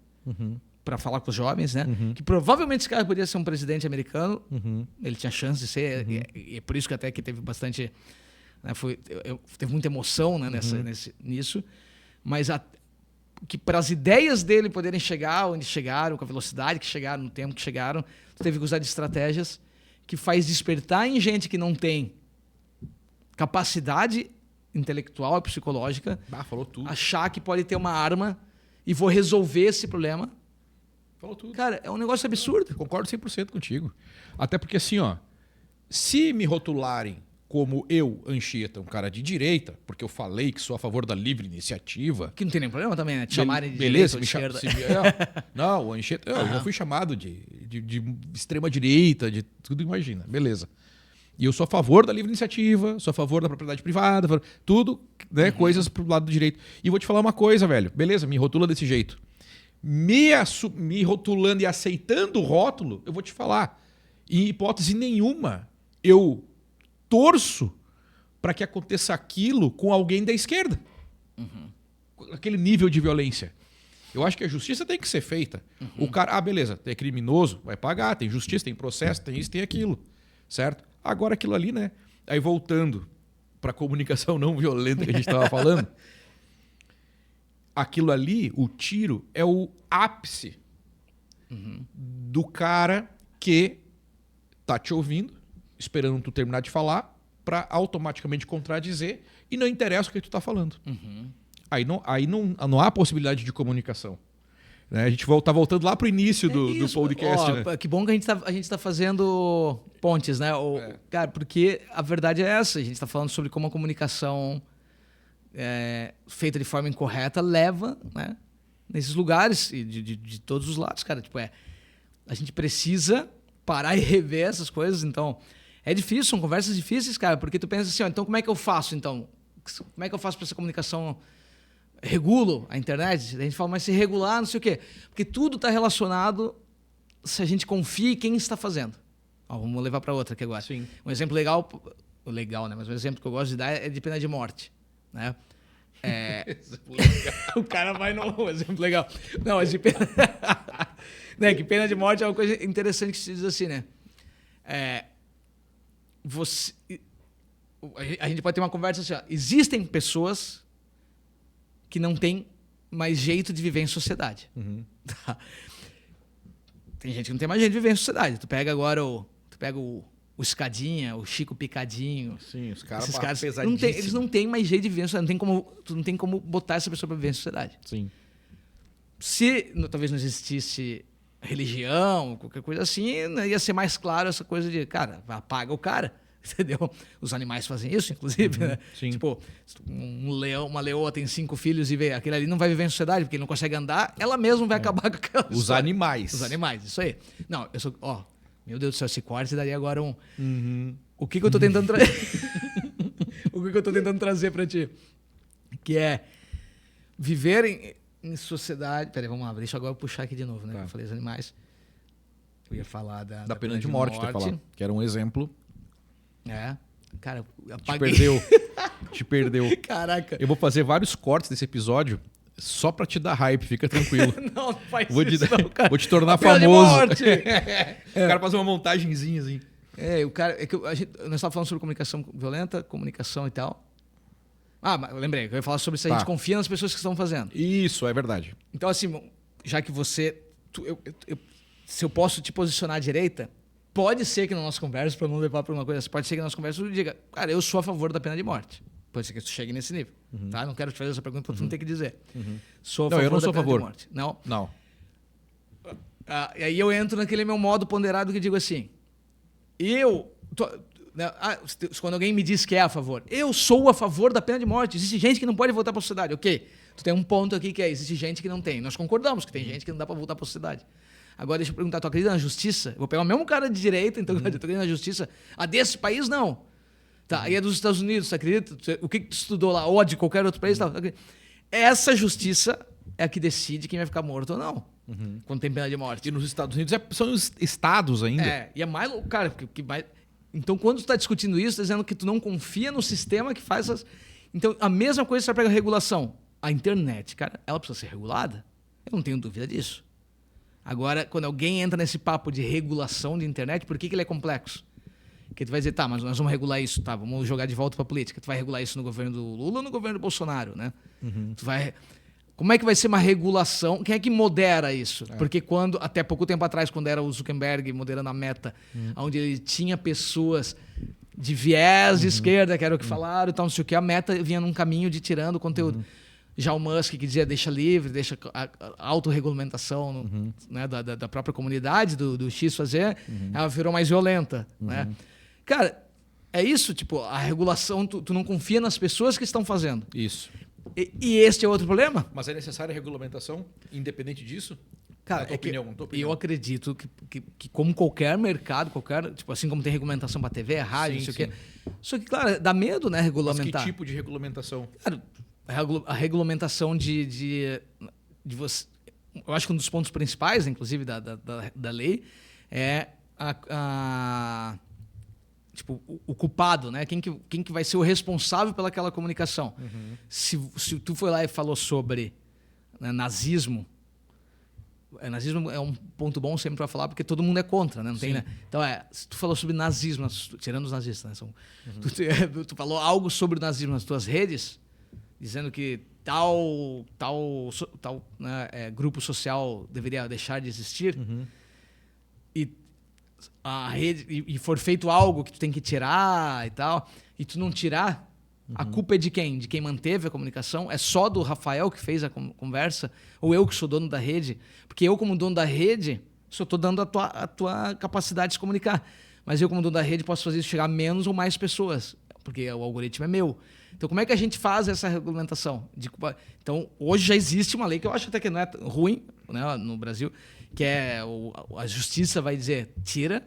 para falar com os jovens, né? Que provavelmente esse cara poderia ser um presidente americano. Ele tinha chance de ser, e é por isso que até que teve bastante, né, teve muita emoção, né, nisso. Mas que para as ideias dele poderem chegar onde chegaram, com a velocidade que chegaram, no tempo que chegaram, teve que usar de estratégias que faz despertar em gente que não tem capacidade intelectual e psicológica, falou tudo. Achar que pode ter uma arma e vou resolver esse problema. Falou tudo. Cara, é um negócio absurdo. Concordo 100% contigo. Até porque assim, ó, se me rotularem como eu, Anchieta, um cara de direita, porque eu falei que sou a favor da livre iniciativa... Que não tem nenhum problema também, né? Te chamarem de beleza, direita ou de esquerda. Não, o Anchieta... Eu já fui chamado de extrema direita, de tudo, imagina. Beleza. E eu sou a favor da livre iniciativa, sou a favor da propriedade privada, tudo, né, coisas pro lado do direito. E vou te falar uma coisa, velho. Beleza, me rotula desse jeito. Me rotulando e aceitando o rótulo, eu vou te falar, em hipótese nenhuma, eu torço para que aconteça aquilo com alguém da esquerda. Aquele nível de violência. Eu acho que a justiça tem que ser feita. O cara, beleza, é criminoso, vai pagar, tem justiça, tem processo, tem isso, tem aquilo. Certo? Agora aquilo ali, né? Aí voltando para a comunicação não violenta que a gente estava falando, aquilo ali, o tiro, é o ápice do cara que tá te ouvindo, esperando tu terminar de falar, para automaticamente contradizer, e não interessa o que tu tá falando. Aí não há possibilidade de comunicação. Né? A gente tá voltando lá pro início do podcast. Né? Que bom que a gente tá fazendo pontes, né? Cara, porque a verdade é essa. A gente tá falando sobre como a comunicação feita de forma incorreta leva, né, nesses lugares e de todos os lados, cara. Tipo, a gente precisa parar e rever essas coisas. Então, é difícil, são conversas difíceis, cara, porque tu pensa assim, então como é que eu faço, então? Como é que eu faço para essa comunicação? Regulo a internet? A gente fala, mas se regular, não sei o quê. Porque tudo está relacionado se a gente confia em quem está fazendo. Vamos levar para outra aqui agora. Sim. Um exemplo legal, né? Mas um exemplo que eu gosto de dar é de pena de morte. Né? O cara vai no exemplo legal. Não, mas de pena... né? Que pena de morte é uma coisa interessante que se diz assim, né? A gente pode ter uma conversa assim, ó. Existem pessoas que não têm mais jeito de viver em sociedade. Tá? Tem gente que não tem mais jeito de viver em sociedade. Tu pega agora o Escadinha, o Chico Picadinho. Sim, os caras pesadíssimos. Eles não têm mais jeito de viver em sociedade. Tu não tem como botar essa pessoa para viver em sociedade. Sim. Se talvez não existisse religião, qualquer coisa assim, ia ser mais claro essa coisa de, cara, apaga o cara. Entendeu? Os animais fazem isso, inclusive. Né? Sim. Tipo, uma leoa tem 5 filhos e vê, aquele ali não vai viver em sociedade porque ele não consegue andar, ela mesma vai acabar com aquela Os história. animais. Os animais, isso aí. Não, eu sou... meu Deus do céu, esse corte daria agora um... O que eu tô tentando trazer... O que eu tô tentando trazer pra ti? Que é viver em sociedade... Peraí, vamos lá, deixa eu agora puxar aqui de novo, né? Tá. Eu falei os animais. Eu ia falar da pena de morte. Que era um exemplo. Cara, Te perdeu. Caraca. Eu vou fazer vários cortes desse episódio só pra te dar hype, fica tranquilo. Não faz isso não, cara. Vou te tornar famoso. O cara faz uma montagenzinha assim. O cara... nós estávamos falando sobre comunicação violenta, comunicação e tal. Mas eu lembrei, eu ia falar sobre se a gente confia nas pessoas que estão fazendo. Isso, é verdade. Então, assim, já que você... se eu posso te posicionar à direita... Pode ser que na nossa conversa, para não levar para uma coisa, pode ser que na nossa conversa eu diga, cara, eu sou a favor da pena de morte. Pode ser que tu chegue nesse nível. Tá? Não quero te fazer essa pergunta para tu não ter que dizer. Eu não sou a favor. Não? Não. E aí eu entro naquele meu modo ponderado que digo assim, quando alguém me diz que é a favor, eu sou a favor da pena de morte. Existe gente que não pode voltar para a sociedade. Ok, tu tem um ponto aqui que existe gente que não tem. Nós concordamos que tem gente que não dá para voltar para a sociedade. Agora deixa eu perguntar, tu acredita na justiça? Eu vou pegar o mesmo cara de direita, então eu acredito na justiça. A desse país, não. Tá, aí é dos Estados Unidos, você acredita? O que tu estudou lá? Ou de qualquer outro país? Tá. Essa justiça é a que decide quem vai ficar morto ou não. Quando tem pena de morte. E nos Estados Unidos são os estados ainda. E é mais louco, cara. Então, quando tu está discutindo isso, tá dizendo que tu não confia no sistema que faz essas... Então, a mesma coisa você pega a regulação. A internet, cara, ela precisa ser regulada. Eu não tenho dúvida disso. Agora, quando alguém entra nesse papo de regulação de internet, por que ele é complexo? Porque tu vai dizer, tá, mas nós vamos regular isso, tá, vamos jogar de volta para a política. Tu vai regular isso no governo do Lula ou no governo do Bolsonaro, né? Tu vai... Como é que vai ser uma regulação? Quem é que modera isso? Porque até pouco tempo atrás, quando era o Zuckerberg moderando a Meta, onde ele tinha pessoas de viés de esquerda, que era o que falaram, então não sei o que, a Meta vinha num caminho de tirando o conteúdo. Já o Musk, que dizia deixa livre, deixa a autorregulamentação né, da própria comunidade, do X fazer, ela virou mais violenta. Né? Cara, é isso, tipo, a regulação, tu não confia nas pessoas que estão fazendo. Isso. E este é outro problema? Mas é necessária a regulamentação, independente disso? Cara, eu acredito que como qualquer mercado, tipo, assim como tem regulamentação para TV, rádio, não sei o quê. Só que, claro, dá medo, né, regulamentar. Mas que tipo de regulamentação? Cara, a regulamentação de você... Eu acho que um dos pontos principais, inclusive, da lei é tipo, o culpado, né? Quem que vai ser o responsável pelaquela comunicação. Se tu foi lá e falou sobre nazismo, nazismo é um ponto bom sempre para falar, porque todo mundo é contra, né? Não tem, né? Então, se tu falou sobre nazismo, tirando os nazistas, né? Tu falou algo sobre o nazismo nas tuas redes, dizendo que tal né, grupo social deveria deixar de existir, e a rede e for feito algo que tu tem que tirar e tal, e tu não tirar, a culpa é de quem? De quem manteve a comunicação? É só do Rafael que fez a conversa? Ou eu que sou dono da rede? Porque eu, como dono da rede, só estou dando a tua capacidade de se comunicar. Mas eu, como dono da rede, posso fazer isso chegar a menos ou mais pessoas, porque o algoritmo é meu. Então, como é que a gente faz essa regulamentação? Então, hoje já existe uma lei que eu acho até que não é ruim, né, no Brasil, que é a justiça vai dizer tira,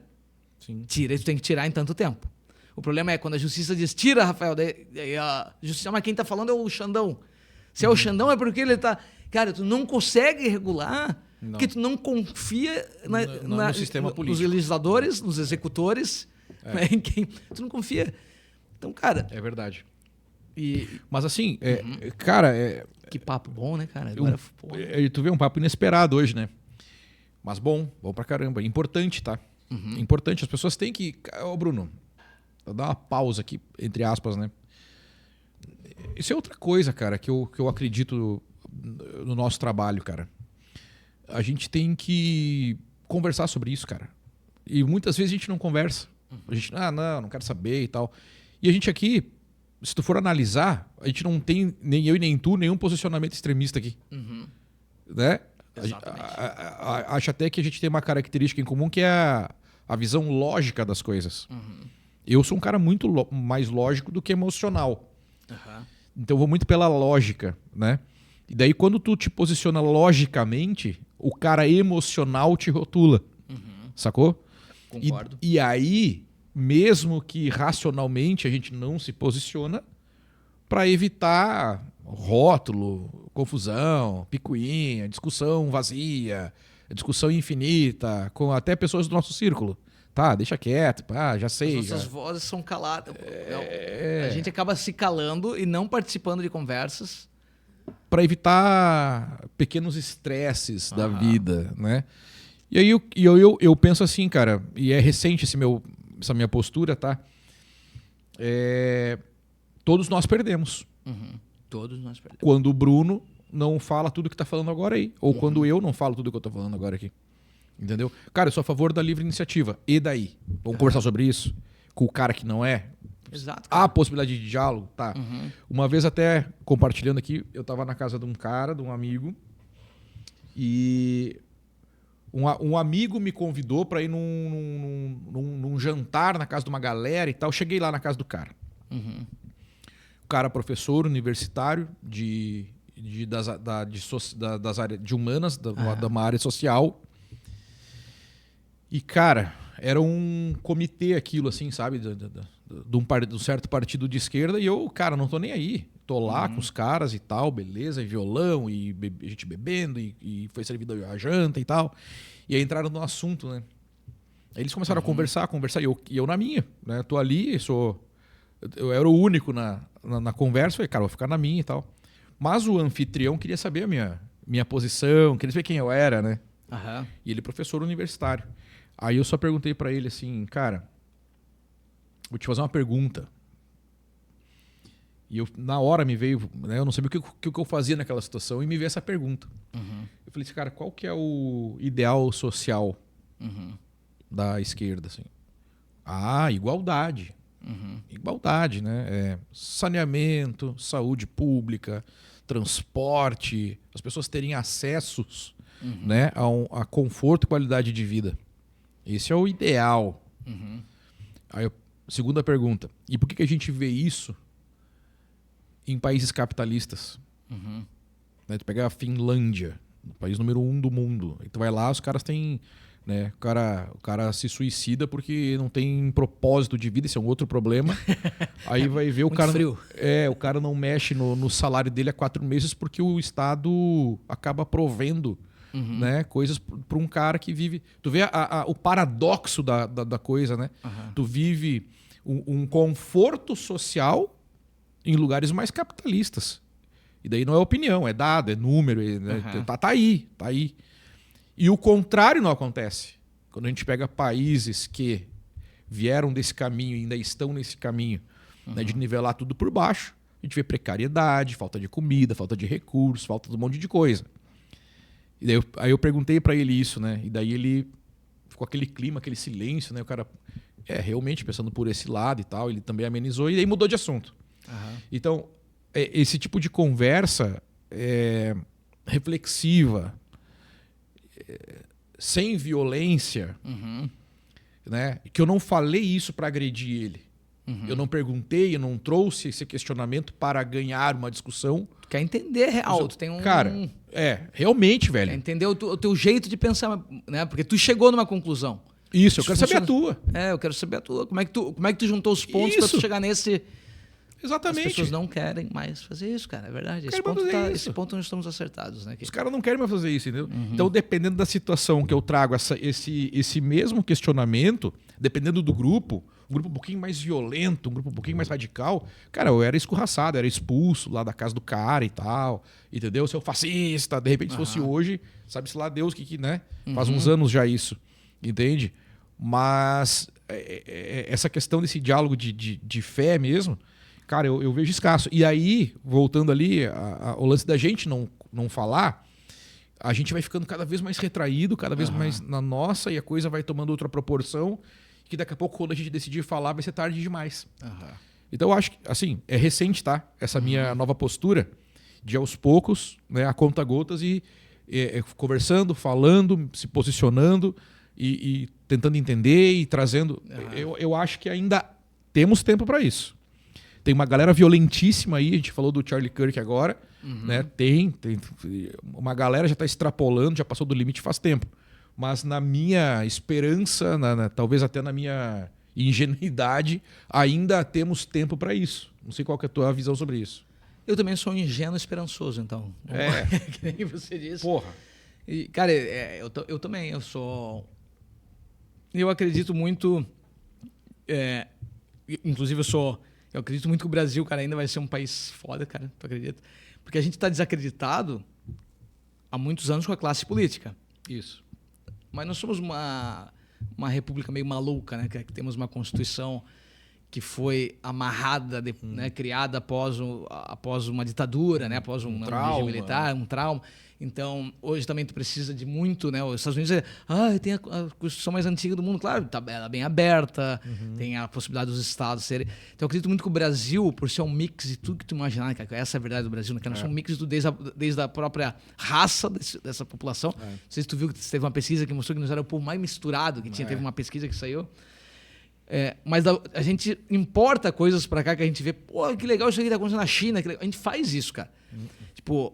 e tu tem que tirar em tanto tempo. O problema é quando a justiça diz tira, Rafael, daí a justiça, mas quem está falando é o Xandão. Se é o Xandão é porque ele está... Cara, tu não consegue regular porque tu não confia no sistema político. Nos legisladores, nos executores, né, em quem tu não confia. Então, cara... É verdade. Mas assim, cara... Que papo bom, né, cara? Agora, tu vê um papo inesperado hoje, né? Mas bom pra caramba. Importante, tá? Importante. As pessoas têm que... Ô, Bruno, vou dar uma pausa aqui, entre aspas, né? Isso é outra coisa, cara, que eu acredito no nosso trabalho, cara. A gente tem que conversar sobre isso, cara. E muitas vezes a gente não conversa. A gente, não quero saber e tal. E a gente aqui, se tu for analisar, a gente não tem, nem eu e nem tu, nenhum posicionamento extremista aqui. Né? Acho até que a gente tem uma característica em comum que é a visão lógica das coisas. Eu sou um cara muito mais lógico do que emocional. Então eu vou muito pela lógica, né? E daí quando tu te posiciona logicamente, o cara emocional te rotula. Sacou? Concordo. E aí, mesmo que racionalmente a gente não se posiciona, para evitar rótulo, confusão, picuinha, discussão vazia, discussão infinita, com até pessoas do nosso círculo. Tá, deixa quieto, já sei. As nossas vozes são caladas. A gente acaba se calando e não participando de conversas. Para evitar pequenos estresses da vida, né? E aí eu penso assim, cara, e é recente essa minha postura, tá? Todos nós perdemos. Todos nós perdemos. Quando o Bruno não fala tudo que tá falando agora aí. Ou quando eu não falo tudo que eu tô falando agora aqui. Entendeu? Cara, eu sou a favor da livre iniciativa. E daí? Vamos conversar sobre isso? Com o cara que não é? Exato. Há possibilidade de diálogo, tá. Uma vez até, compartilhando aqui, eu estava na casa de um cara, de um amigo, e um amigo me convidou para ir num jantar na casa de uma galera e tal. Cheguei lá na casa do cara. O cara professor universitário das áreas de humanas, da uma área social. E, cara, era um comitê aquilo, assim, sabe? De um certo partido de esquerda. E eu, cara, não tô nem aí. Tô lá com os caras e tal, beleza, e violão, e a gente bebendo, e foi servida a janta e tal. E aí entraram no assunto, né? Aí eles começaram a conversar, e eu na minha, né? Tô ali, eu era o único na conversa, falei, cara, vou ficar na minha e tal. Mas o anfitrião queria saber a minha posição, queria saber quem eu era, né? E ele é professor universitário. Aí eu só perguntei pra ele assim, cara, vou te fazer uma pergunta. E na hora me veio, né, eu não sabia o que eu fazia naquela situação, e me veio essa pergunta. Eu falei assim, cara, qual que é o ideal social da esquerda? Assim? Igualdade. Igualdade, né? Saneamento, saúde pública, transporte, as pessoas terem acessos, né, a conforto e qualidade de vida. Esse é o ideal. Aí, segunda pergunta, e por que a gente vê isso em países capitalistas? Né, tu pega a Finlândia, o país número 1 do mundo. E tu vai lá, os caras têm... Né, o cara se suicida porque não tem propósito de vida, esse é um outro problema. Aí vai ver o cara... frio. O cara não mexe no salário dele há 4 meses porque o Estado acaba provendo, né, coisas para um cara que vive... Tu vê o paradoxo da coisa, né? Tu vive um conforto social em lugares mais capitalistas. E daí não é opinião, é dado, é número, tá aí. E o contrário não acontece. Quando a gente pega países que vieram desse caminho e ainda estão nesse caminho, né, de nivelar tudo por baixo, a gente vê precariedade, falta de comida, falta de recursos, falta de um monte de coisa. E daí aí eu perguntei para ele isso, né? E daí ele ficou aquele clima, aquele silêncio, né? O cara, realmente pensando por esse lado e tal, ele também amenizou e daí mudou de assunto. Então, esse tipo de conversa reflexiva, sem violência, né? Que eu não falei isso para agredir ele. Eu não perguntei, eu não trouxe esse questionamento para ganhar uma discussão. Tu quer entender real, tu tem um... Cara, realmente, velho. Quer entender o teu jeito de pensar, né? Porque tu chegou numa conclusão. Isso, eu quero saber a tua. Eu quero saber a tua. Como é que tu juntou os pontos para tu chegar nesse... Exatamente. As pessoas não querem mais fazer isso, cara. É verdade. Esse ponto nós estamos acertados, né? Os caras não querem mais fazer isso, entendeu? Então, dependendo da situação que eu trago esse mesmo questionamento, dependendo do grupo, um grupo um pouquinho mais violento, um grupo um pouquinho mais radical, cara, eu era escorraçado, era expulso lá da casa do cara e tal, entendeu? Seu fascista, de repente, se fosse hoje, sabe-se lá Deus que né? Faz uns anos já isso, entende? Mas essa questão desse diálogo de fé mesmo, cara, eu vejo escasso. E aí, voltando ali, o lance da gente não falar, a gente vai ficando cada vez mais retraído, cada vez mais na nossa, e a coisa vai tomando outra proporção, que daqui a pouco, quando a gente decidir falar, vai ser tarde demais. Então, eu acho que, assim, é recente, tá? Essa minha nova postura de, aos poucos, né, a conta-gotas, e conversando, falando, se posicionando, e tentando entender e trazendo... Eu acho que ainda temos tempo para isso. Tem uma galera violentíssima aí, a gente falou do Charlie Kirk agora, né? Tem uma galera já está extrapolando, já passou do limite faz tempo. Mas na minha esperança, talvez até na minha ingenuidade, ainda temos tempo para isso. Não sei qual que é a tua visão sobre isso. Eu também sou um ingênuo esperançoso, então. Que nem você disse. Porra. E, cara, eu também, eu acredito muito... inclusive, eu acredito muito que o Brasil, cara, ainda vai ser um país foda, cara. Tu acredita? Porque a gente está desacreditado há muitos anos com a classe política. Isso. Mas nós somos uma república meio maluca, né? Que temos uma Constituição que foi amarrada, né, criada após uma ditadura, né, após um regime militar, um trauma. Então, hoje também tu precisa de muito, né? Os Estados Unidos tem a Constituição mais antiga do mundo. Claro, ela é bem aberta, tem a possibilidade dos estados serem... Então, eu acredito muito que o Brasil, por ser um mix de tudo que tu imaginar, cara, essa é a verdade do Brasil, né? Nós somos um mix de tudo, desde a própria raça dessa população. Não sei se tu viu que teve uma pesquisa que mostrou que nós era o povo mais misturado que tinha. Teve uma pesquisa que saiu. Mas a gente importa coisas pra cá que a gente vê, pô, que legal isso aqui tá acontecendo na China. A gente faz isso, cara. Tipo...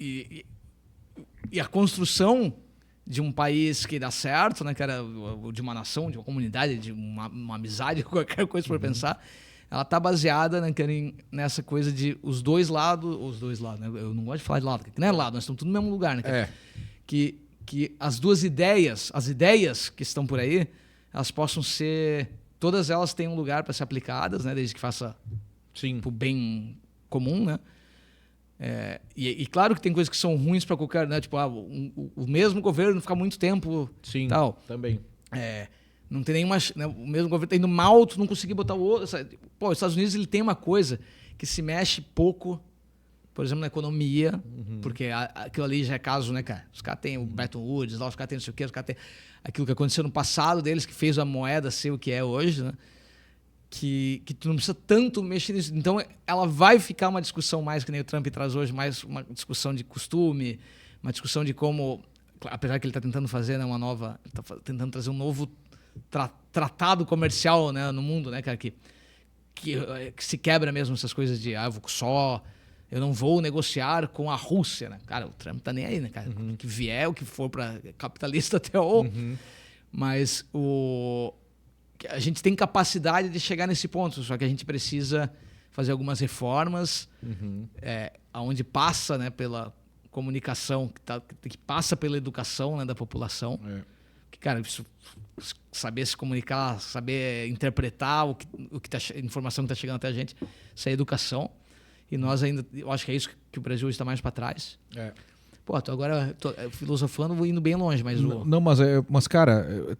E a construção de um país que dá certo, né, cara, de uma nação, de uma comunidade, de uma amizade, qualquer coisa para pensar, ela tá baseada, né, nessa coisa de os dois lados, né? Eu não gosto de falar de lado, porque não é lado, nós estamos tudo no mesmo lugar, né, cara? Que as duas ideias, as ideias que estão por aí, elas possam ser, todas elas têm um lugar para ser aplicadas, né, desde que faça pro bem comum, né? E claro que tem coisas que são ruins para qualquer, né? Tipo, o mesmo governo ficar muito tempo. Sim, tal. Também. Não tem nenhuma. Né? O mesmo governo tá indo mal, tu não conseguir botar o outro. Sabe? Pô, os Estados Unidos ele tem uma coisa que se mexe pouco, por exemplo, na economia, porque aquilo ali já é caso, né, cara? Os caras têm o Bretton Woods, lá os caras têm não sei o quê, os caras têm aquilo que aconteceu no passado deles, que fez a moeda ser o que é hoje, né? Que tu não precisa tanto mexer nisso. Então, ela vai ficar uma discussão mais, que nem o Trump traz hoje, mais uma discussão de costume, uma discussão de como, apesar que ele está tentando fazer, né, ele está tentando trazer um novo tratado comercial, né, no mundo, né, cara, que se quebra mesmo essas coisas de eu não vou negociar com a Rússia, né? Cara, o Trump tá nem aí, né, cara? O que vier, o que for para capitalista até mas a gente tem capacidade de chegar nesse ponto, só que a gente precisa fazer algumas reformas, onde passa, né, pela comunicação, que passa pela educação, né, da população. Que, cara, saber se comunicar, saber interpretar a informação que está chegando até a gente, isso é educação. E nós ainda, eu acho que é isso que o Brasil hoje está mais para trás. Pô, agora filosofando, vou indo bem longe, mas... Não, mas cara,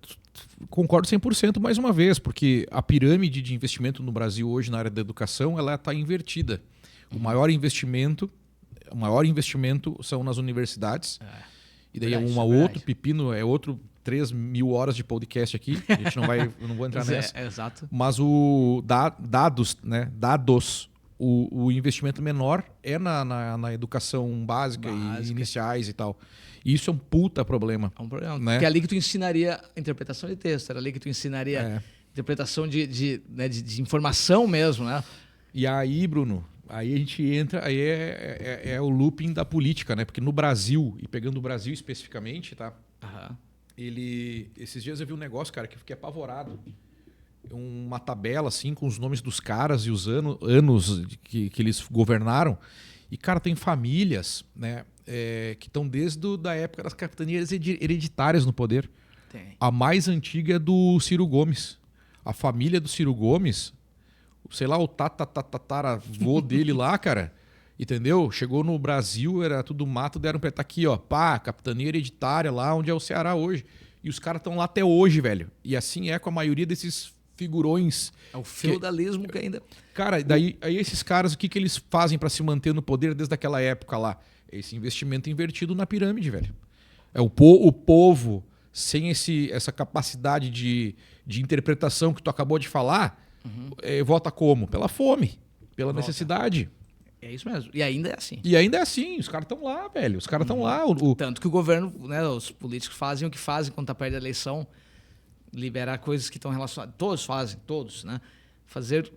concordo 100% mais uma vez, porque a pirâmide de investimento no Brasil hoje na área da educação, ela está invertida. O maior investimento são nas universidades. E daí outro pepino, outro 3.000 horas de podcast aqui. A gente eu não vou entrar nessa. Exato. Mas dados, né? O investimento menor é na educação básica e iniciais e tal. E isso é um puta problema. É um problema. Né? Porque é ali que tu ensinaria interpretação de texto, era ali que tu ensinaria interpretação de informação mesmo, né? E aí, Bruno, aí a gente entra, aí é o looping da política, né? Porque no Brasil, e pegando o Brasil especificamente, tá? Esses dias eu vi um negócio, cara, que eu fiquei apavorado. Uma tabela assim com os nomes dos caras e os anos que eles governaram. E, cara, tem famílias, né, que estão desde da época das capitanias hereditárias no poder. Tem. A mais antiga é do Ciro Gomes. A família do Ciro Gomes, sei lá, o tataravô dele lá, cara, entendeu? Chegou no Brasil, era tudo mato, deram pra ele, tá aqui, ó, capitania hereditária lá onde é o Ceará hoje. E os caras estão lá até hoje, velho. E assim é com a maioria desses figurões. É o feudalismo que ainda... Cara, aí esses caras, o que eles fazem para se manter no poder desde aquela época lá? Esse investimento invertido na pirâmide, velho. O povo, sem essa capacidade de interpretação que tu acabou de falar, vota como? Pela fome, pela necessidade. É isso mesmo. E ainda é assim. E ainda é assim. Os caras estão lá, velho. Os caras estão lá. Tanto que o governo, né, os políticos fazem o que fazem quando tá perto da eleição. Liberar coisas que estão relacionadas. Todos fazem, todos, né? Fazer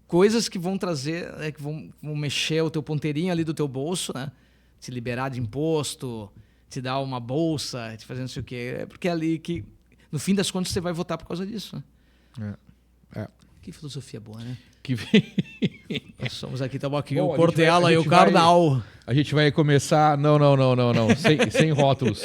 coisas que vão trazer, né, que vão mexer o teu ponteirinho ali do teu bolso, né? Te liberar de imposto, te dar uma bolsa, te fazer não sei o quê. É porque é ali que, no fim das contas, você vai votar por causa disso, né? Que filosofia boa, né? Nós somos aqui, estamos aqui, o Portela e o Karnal. A gente vai começar... Não. Sem rótulos.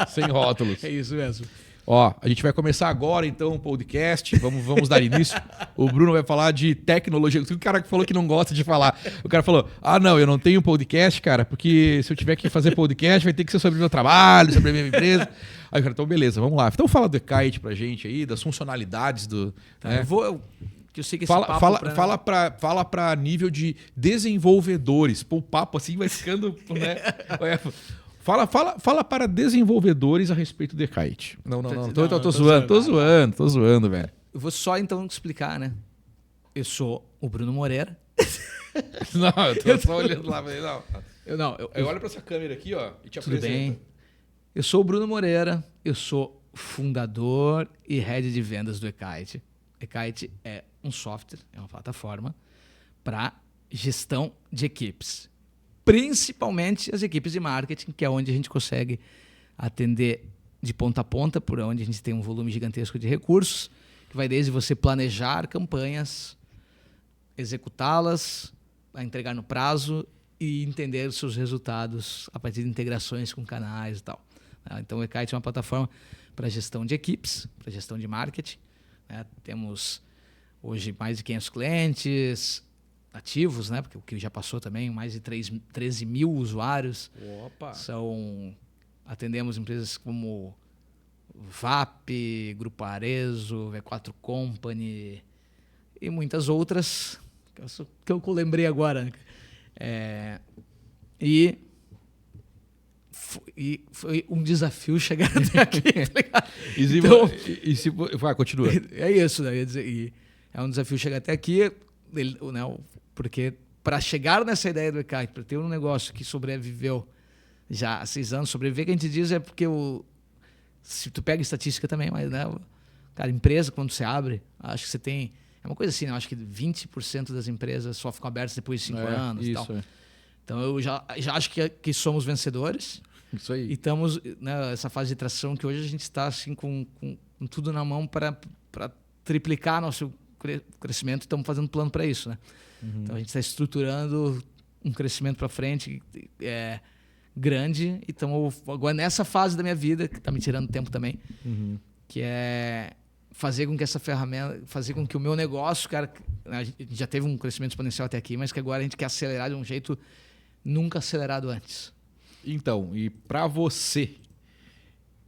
Sem rótulos. É isso mesmo. Ó, a gente vai começar agora, então, o podcast. Vamos dar início. O Bruno vai falar de tecnologia. O cara que falou que não gosta de falar. O cara falou, não, eu não tenho podcast, cara, porque se eu tiver que fazer podcast, vai ter que ser sobre o meu trabalho, sobre a minha empresa. Aí o cara, então beleza, vamos lá. Então fala do e-kite pra gente aí, das funcionalidades do... Tá, né? Que eu sei que esse papo fala para nível de desenvolvedores. Pô, o papo assim vai ficando... né? Fala para desenvolvedores a respeito do e-kite. Não. Tô zoando, velho. Eu vou só então explicar, né? Eu sou o Bruno Moreira. Não, eu tô só olhando lá. Eu olho para essa câmera aqui, ó, e te apresento. Tudo bem. Eu sou o Bruno Moreira, eu sou fundador e head de vendas do e-kite. E-kite é um software, é uma plataforma para gestão de equipes. Principalmente as equipes de marketing, que é onde a gente consegue atender de ponta a ponta, por onde a gente tem um volume gigantesco de recursos, que vai desde você planejar campanhas, executá-las, a entregar no prazo e entender os seus resultados a partir de integrações com canais e tal. Então, o e-kite é uma plataforma para gestão de equipes, para gestão de marketing. Temos hoje mais de 500 clientes ativos, né? Porque o que já passou também, mais de 13 mil usuários. Opa. Atendemos empresas como VAP, Grupo Arezzo, V4 Company e muitas outras que eu lembrei agora. E foi um desafio chegar até aqui. Vai, continua. É isso, né? É um desafio chegar até aqui, porque para chegar nessa ideia do e-kite, para ter um negócio que sobreviveu já há 6 anos, sobreviver, que a gente diz é porque se tu pega estatística também, mas, né, cara, empresa, quando você abre, acho que você tem... É uma coisa assim, né? Acho que 20% das empresas só ficam abertas depois de 5 anos e tal. Então, eu já acho que somos vencedores. Isso aí. E estamos nessa fase de tração que hoje a gente está assim, com tudo na mão para triplicar nosso crescimento. Estamos fazendo plano para isso, né? Uhum. Então, a gente está estruturando um crescimento para frente grande. E estamos agora nessa fase da minha vida, que está me tirando tempo também, que é fazer com que essa ferramenta, fazer com que o meu negócio, cara, a gente já teve um crescimento exponencial até aqui, mas que agora a gente quer acelerar de um jeito nunca acelerado antes. Então, e para você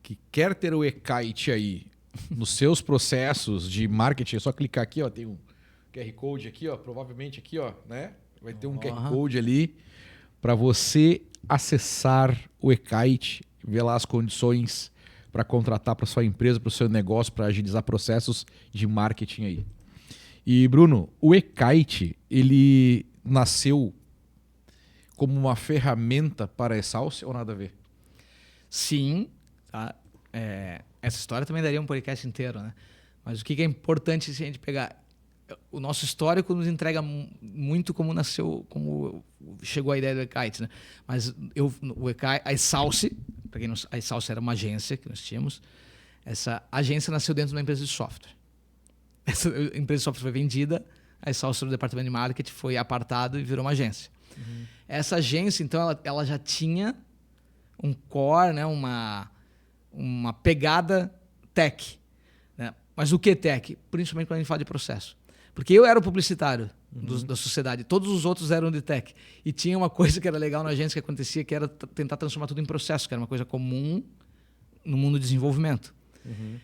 que quer ter o e-kite aí nos seus processos de marketing, é só clicar aqui, ó, tem um QR Code aqui, ó, provavelmente aqui, ó, né? Vai ter um QR Code ali para você acessar o e-kite, ver lá as condições para contratar para sua empresa, para o seu negócio, para agilizar processos de marketing aí. E, Bruno, o e-kite, ele nasceu como uma ferramenta para a Exalce ou nada a ver? Sim. Tá? Essa história também daria um podcast inteiro, né? Mas o que é importante se a gente pegar... O nosso histórico nos entrega muito como nasceu, como chegou a ideia do e-kite, né? Mas a Exalce, para quem não sabe, a Exalce era uma agência que nós tínhamos. Essa agência nasceu dentro de uma empresa de software. Essa empresa de software foi vendida, a Exalce do departamento de marketing foi apartado e virou uma agência. Uhum. Essa agência, então, ela já tinha um core, né? uma pegada tech. Né? Mas o que tech? Principalmente quando a gente fala de processo. Porque eu era o publicitário da sociedade, todos os outros eram de tech. E tinha uma coisa que era legal na agência que acontecia, que era tentar transformar tudo em processo, que era uma coisa comum no mundo do desenvolvimento. Uhum.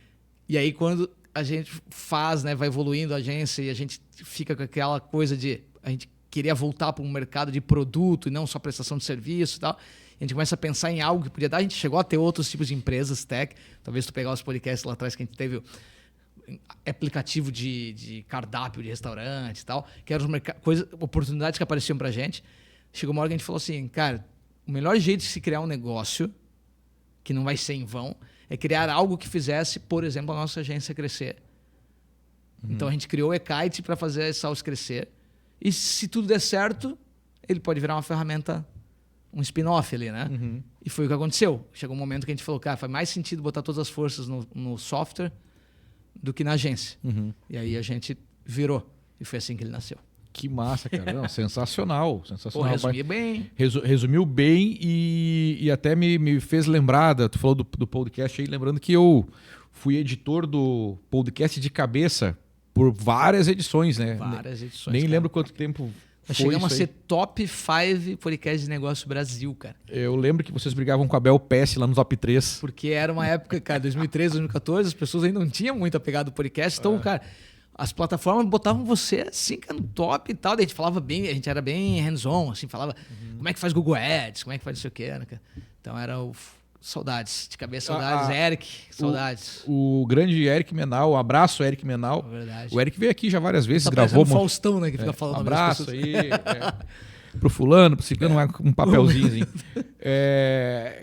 E aí, quando a gente faz, né, vai evoluindo a agência e a gente fica com aquela coisa de... A gente queria voltar para um mercado de produto e não só prestação de serviço e tal. A gente começa a pensar em algo que podia dar. A gente chegou a ter outros tipos de empresas tech. Talvez tu pegar os podcasts lá atrás que a gente teve... aplicativo de cardápio de restaurante e tal, que eram oportunidades que apareciam pra gente. Chegou uma hora que a gente falou assim, cara, o melhor jeito de se criar um negócio, que não vai ser em vão, é criar algo que fizesse, por exemplo, a nossa agência crescer. Então a gente criou o e-kite para fazer a Exalce crescer. E se tudo der certo, ele pode virar uma ferramenta, um spin-off ali, né? E foi o que aconteceu. Chegou um momento que a gente falou, cara, faz mais sentido botar todas as forças no software do que na agência. E aí a gente virou. E foi assim que ele nasceu. Que massa, cara. Não, sensacional. Pô, resumi bem. Resumiu bem e até me fez lembrar, tu falou do podcast aí, lembrando que eu fui editor do podcast de cabeça por várias edições, né? Várias edições. Nem lembro quanto tempo Nós chegamos a ser top 5 podcast de negócio Brasil, cara. Eu lembro que vocês brigavam com a Bel Pass lá no top 3. Porque era uma época, cara, 2013, 2014, as pessoas ainda não tinham muito apegado ao podcast. Então, cara, as plataformas botavam você assim, cara, no top e tal. Daí a gente falava bem, a gente era bem hands-on, assim, falava como é que faz Google Ads, como é que faz não sei o que, né, cara? Então era o... Saudades, de cabeça, saudades. Eric, saudades. O grande Eric Menal, um abraço, Eric Menal. Verdade. O Eric veio aqui já várias vezes, tá gravou. Um Faustão, né, que fica falando. Um abraço aí. Pro fulano, pro ciclano, um papelzinho assim.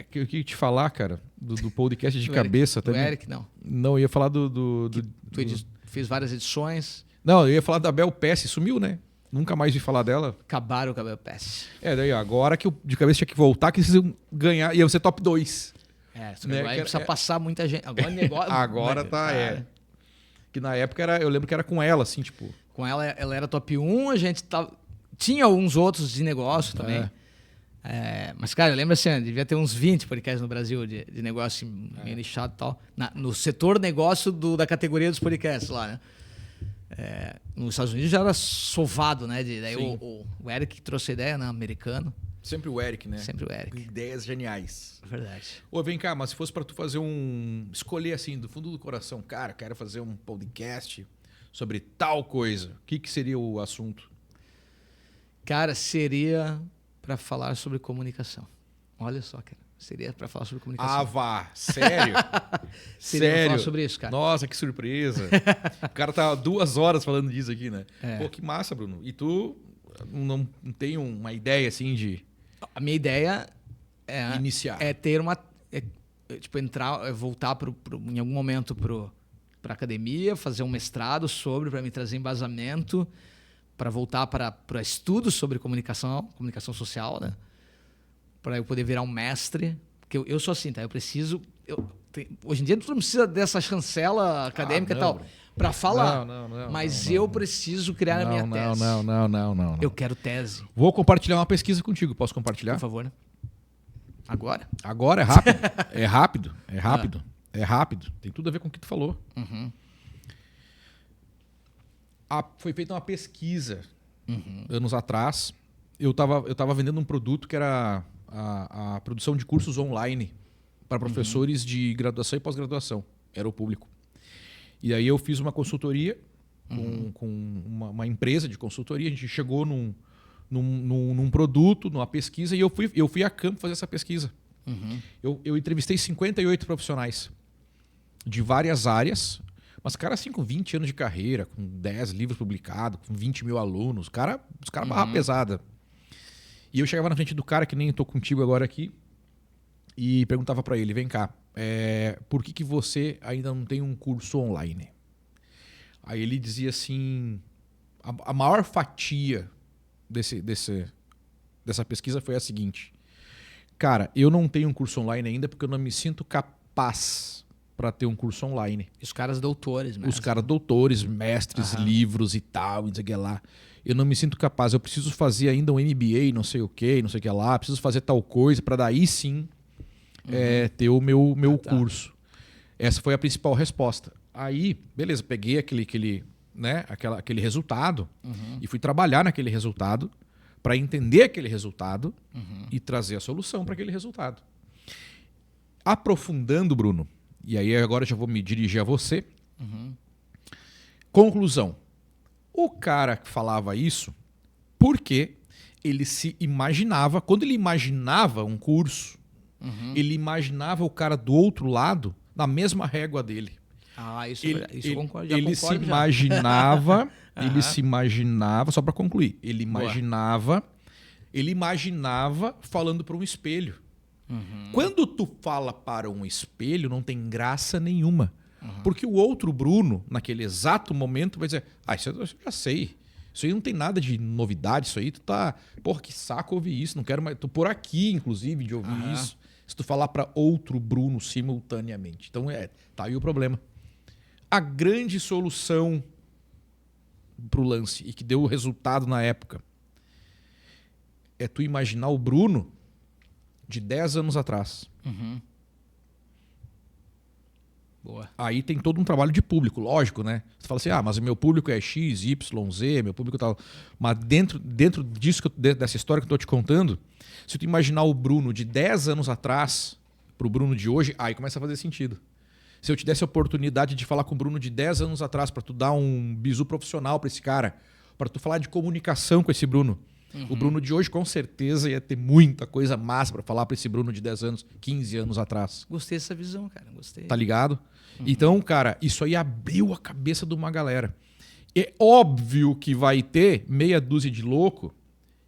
Que eu queria te falar, cara, do podcast de cabeça também. Do Eric, não. Não, eu ia falar Fez várias edições. Não, eu ia falar da Bel Pass, sumiu, né? Nunca mais vi falar dela. Acabaram com a Bel Pass. Daí agora que o de cabeça tinha que voltar, que vocês iam ganhar, iam ser top 2. Né? Agora precisa passar muita gente. Agora o negócio... Agora tá, Que na época eu lembro que era com ela, assim, tipo... Com ela era top 1, a gente tinha alguns outros de negócio também. Mas, cara, eu lembro assim, devia ter uns 20 podcasts no Brasil de negócio meio nichado e tal. No setor negócio da categoria dos podcasts lá, né? Nos Estados Unidos já era sovado, né? Daí o Eric trouxe a ideia, né? Americano. Sempre o Eric, né? Sempre o Eric. Ideias geniais. Verdade. Vem cá, mas se fosse para tu fazer escolher assim, do fundo do coração, cara, quero fazer um podcast sobre tal coisa, o que seria o assunto? Cara, seria para falar sobre comunicação. Olha só, cara. Seria para falar sobre comunicação. Ah, vá. Sério? Seria pra falar sobre isso, cara. Nossa, que surpresa. O cara tá 2 horas falando disso aqui, né? Pô, que massa, Bruno. E tu não tem uma ideia assim de... A minha ideia iniciar. É ter uma... tipo, voltar em algum momento para academia, fazer um mestrado para me trazer embasamento, para voltar para estudos sobre comunicação social, né? Para eu poder virar um mestre. Porque eu sou assim, tá? Eu preciso... hoje em dia tu não precisa dessa chancela acadêmica e tal para falar. Mas eu preciso criar a minha tese. Não. Eu quero tese. Vou compartilhar uma pesquisa contigo. Posso compartilhar? Por favor, né? Agora? Agora é rápido. É rápido. Tem tudo a ver com o que tu falou. Uhum. Foi feita uma pesquisa anos atrás. Eu tava vendendo um produto que era a produção de cursos online para professores de graduação e pós-graduação. Era o público. E aí eu fiz uma consultoria com uma empresa de consultoria. A gente chegou num produto, numa pesquisa, e eu fui a campo fazer essa pesquisa. Eu entrevistei 58 profissionais de várias áreas, mas caras assim com 20 anos de carreira, com 10 livros publicados, com 20 mil alunos, os caras barra pesada. E eu chegava na frente do cara, que nem estou contigo agora aqui, e perguntava para ele, vem cá, por que você ainda não tem um curso online? Aí ele dizia assim, a maior fatia dessa pesquisa foi a seguinte: cara, eu não tenho um curso online ainda porque eu não me sinto capaz para ter um curso online. Os caras doutores, mesmo. Os caras doutores, mestres, livros e tal, não sei o que lá. Eu não me sinto capaz, eu preciso fazer ainda um MBA, não sei o que lá, preciso fazer tal coisa para daí sim ter o meu curso. Essa foi a principal resposta. Aí, beleza, peguei aquele resultado e fui trabalhar naquele resultado para entender aquele resultado e trazer a solução para aquele resultado. Aprofundando, Bruno, e aí agora eu já vou me dirigir a você. Conclusão. O cara que falava isso, porque ele se imaginava, quando ele imaginava um curso, ele imaginava o cara do outro lado na mesma régua dele. Isso eu concordo. Ele se imaginava, ele se imaginava, só para concluir, ele imaginava falando para um espelho. Quando tu fala para um espelho, não tem graça nenhuma. Porque o outro Bruno, naquele exato momento, vai dizer, isso eu já sei. Isso aí não tem nada de novidade, isso aí tu tá... Porra, que saco ouvir isso, não quero mais... Tô por aqui, inclusive, de ouvir isso. Se tu falar para outro Bruno simultaneamente. Então, tá aí o problema. A grande solução pro lance, e que deu o resultado na época, é tu imaginar o Bruno de 10 anos atrás. Boa. Aí tem todo um trabalho de público, lógico, né? Você fala assim, mas o meu público é X, Y, Z, meu público tal. Mas dentro disso, dessa história que eu tô te contando, se tu imaginar o Bruno de 10 anos atrás pro Bruno de hoje, aí começa a fazer sentido. Se eu te desse a oportunidade de falar com o Bruno de 10 anos atrás para tu dar um bizu profissional para esse cara, para tu falar de comunicação com esse Bruno, o Bruno de hoje com certeza ia ter muita coisa massa para falar para esse Bruno de 10 anos, 15 anos atrás. Gostei dessa visão, cara. Gostei. Tá ligado? Então, cara, isso aí abriu a cabeça de uma galera. É óbvio que vai ter meia dúzia de louco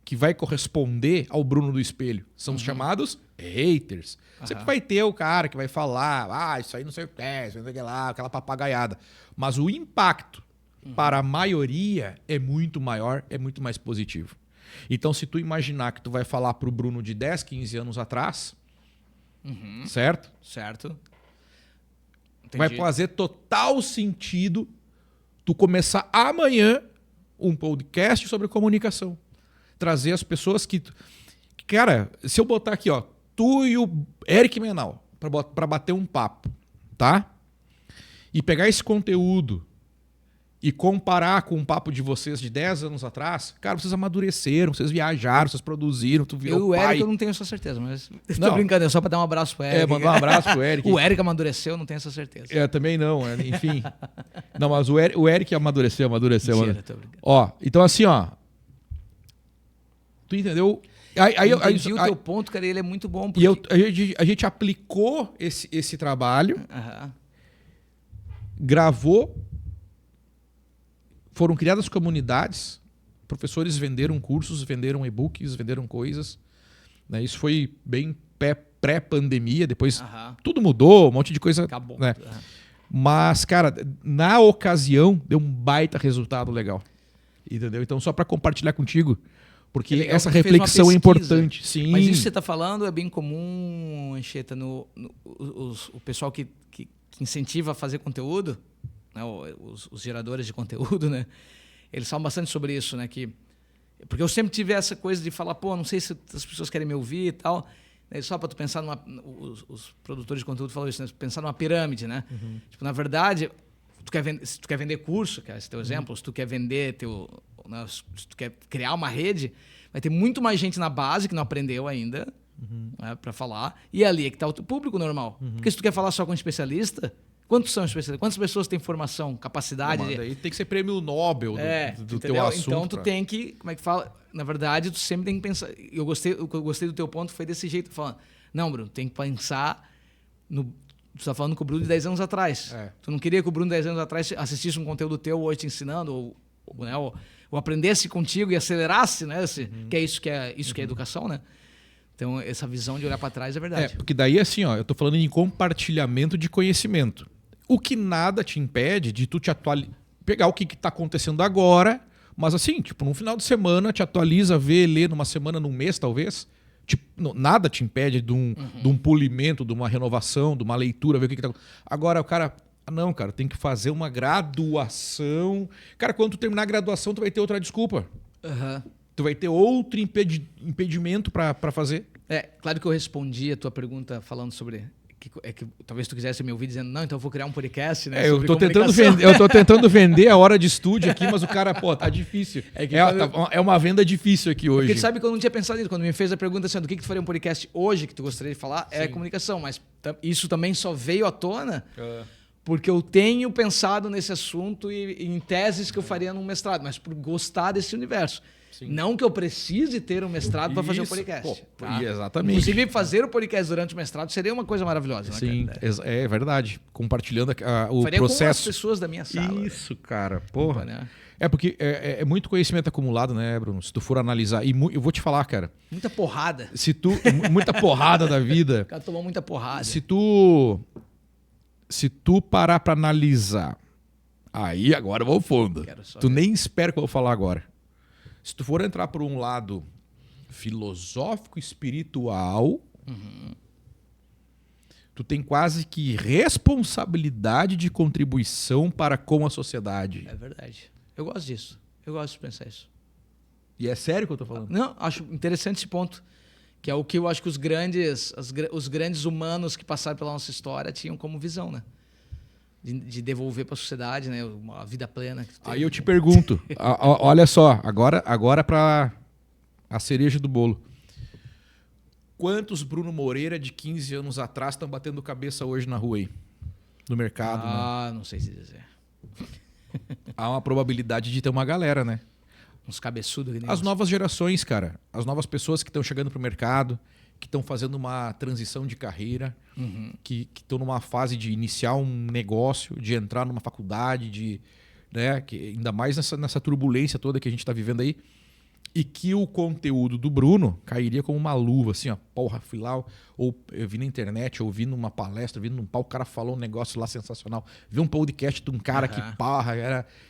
que vai corresponder ao Bruno do espelho. São os chamados haters. Sempre vai ter o cara que vai falar, isso aí não sei o que é, isso não sei o que lá, aquela papagaiada. Mas o impacto para a maioria é muito maior, é muito mais positivo. Então, se tu imaginar que tu vai falar pro Bruno de 10, 15 anos atrás, certo? Certo. Entendi. Vai fazer total sentido tu começar amanhã um podcast sobre comunicação. Trazer as pessoas que... Cara, se eu botar aqui, ó, tu e o Eric Menal para bater um papo, tá? E pegar esse conteúdo e comparar com o papo de vocês de 10 anos atrás, cara, vocês amadureceram, vocês viajaram, vocês produziram, tu virou pai. O Eric eu não tenho essa certeza, mas tô brincando, é só pra dar um abraço pro Eric. Mandar um abraço pro Eric. O Eric amadureceu, eu não tenho essa certeza. Também não, enfim. Não, mas o Eric amadureceu. Mentira, tô brincando. Ó, então assim, ó, tu entendeu? Eu entendi o teu ponto, cara, ele é muito bom. Porque... E a gente aplicou esse trabalho, gravou, foram criadas comunidades, professores venderam cursos, venderam e-books, venderam coisas. Né? Isso foi bem pré-pandemia, depois tudo mudou, um monte de coisa. Acabou. Né? Mas, cara, na ocasião, deu um baita resultado legal. Entendeu? Então, só para compartilhar contigo, porque essa reflexão é importante. Sim. Mas isso que você está falando é bem comum, Anchieta, o pessoal que incentiva a fazer conteúdo, né, os geradores de conteúdo, né, eles falam bastante sobre isso, né, porque eu sempre tive essa coisa de falar, não sei se as pessoas querem me ouvir e tal, né, só para tu pensar os produtores de conteúdo falam isso, né, pensar numa pirâmide, né, tipo, na verdade, se tu quer vender curso, que é esse teu exemplo, se tu quer vender se tu quer criar uma rede, vai ter muito mais gente na base que não aprendeu ainda, né, para falar, e ali é que está o teu público normal, porque se tu quer falar só com um especialista, quantos são especialistas? Quantas pessoas têm formação, capacidade? Daí tem que ser prêmio Nobel do teu assunto. Então tu tem que, como é que fala? Na verdade, tu sempre tem que pensar. O que eu gostei do teu ponto foi desse jeito, falando, não, Bruno, tem que pensar no. Tu está falando com o Bruno de 10 anos atrás. Tu não queria que o Bruno de 10 anos atrás assistisse um conteúdo teu hoje te ensinando, ou aprendesse contigo e acelerasse, né? Que é isso que é educação, né? Então, essa visão de olhar para trás é verdade. Porque daí, assim, ó, eu tô falando em compartilhamento de conhecimento. O que nada te impede de tu te atualizar, pegar o que está acontecendo agora, mas assim, tipo, num final de semana, te atualiza, vê, lê numa semana, num mês, talvez. Tipo, nada te impede de um polimento, de uma renovação, de uma leitura, ver o que está acontecendo. Agora, o cara... Não, cara, tem que fazer uma graduação. Cara, quando tu terminar a graduação, tu vai ter outra desculpa. Tu vai ter outro impedimento para fazer. Claro que eu respondi a tua pergunta falando sobre... que talvez tu quisesse me ouvir dizendo, não, então eu vou criar um podcast, né? Eu tô tentando vender a hora de estúdio aqui, mas o cara, tá difícil. É uma venda difícil aqui hoje. Porque tu sabe que eu não tinha pensado nisso. Quando me fez a pergunta assim, do que tu faria um podcast hoje, que tu gostaria de falar, é comunicação. Mas isso também só veio à tona porque eu tenho pensado nesse assunto e em teses que eu faria num mestrado, mas por gostar desse universo. Sim. Não que eu precise ter um mestrado para fazer um podcast. Exatamente. Inclusive, fazer o podcast durante o mestrado seria uma coisa maravilhosa. Sim, né, é verdade. Compartilhando o faria processo. Com as pessoas da minha sala. Isso, cara. Porra. Né? Porque é muito conhecimento acumulado, né, Bruno? Se tu for analisar. E eu vou te falar, cara. Muita porrada. Muita porrada da vida. O cara tomou muita porrada. Se tu parar para analisar. Aí agora eu vou ao fundo. Tu nem espera que eu vou falar agora. Se tu for entrar por um lado filosófico, espiritual, tu tem quase que responsabilidade de contribuição para com a sociedade. É verdade. Eu gosto disso. Eu gosto de pensar isso. E é sério que eu tô falando? Não, acho interessante esse ponto. Que é o que eu acho que os grandes humanos que passaram pela nossa história tinham como visão, né? de devolver para a sociedade, né? Uma vida plena. Aí eu te pergunto, olha só, agora para a cereja do bolo. Quantos Bruno Moreira de 15 anos atrás estão batendo cabeça hoje na rua aí? No mercado? Não sei se dizer. Há uma probabilidade de ter uma galera, né? Uns cabeçudos. As novas gerações, cara. As novas pessoas que estão chegando pro mercado, que estão fazendo uma transição de carreira, que estão numa fase de iniciar um negócio, de entrar numa faculdade, né, que ainda mais nessa turbulência toda que a gente está vivendo aí, e que o conteúdo do Bruno cairia como uma luva, assim, ó, porra, fui lá, ou eu vi na internet, ou vi numa palestra, vi num palco, o cara falou um negócio lá sensacional, vi um podcast de um cara que, porra,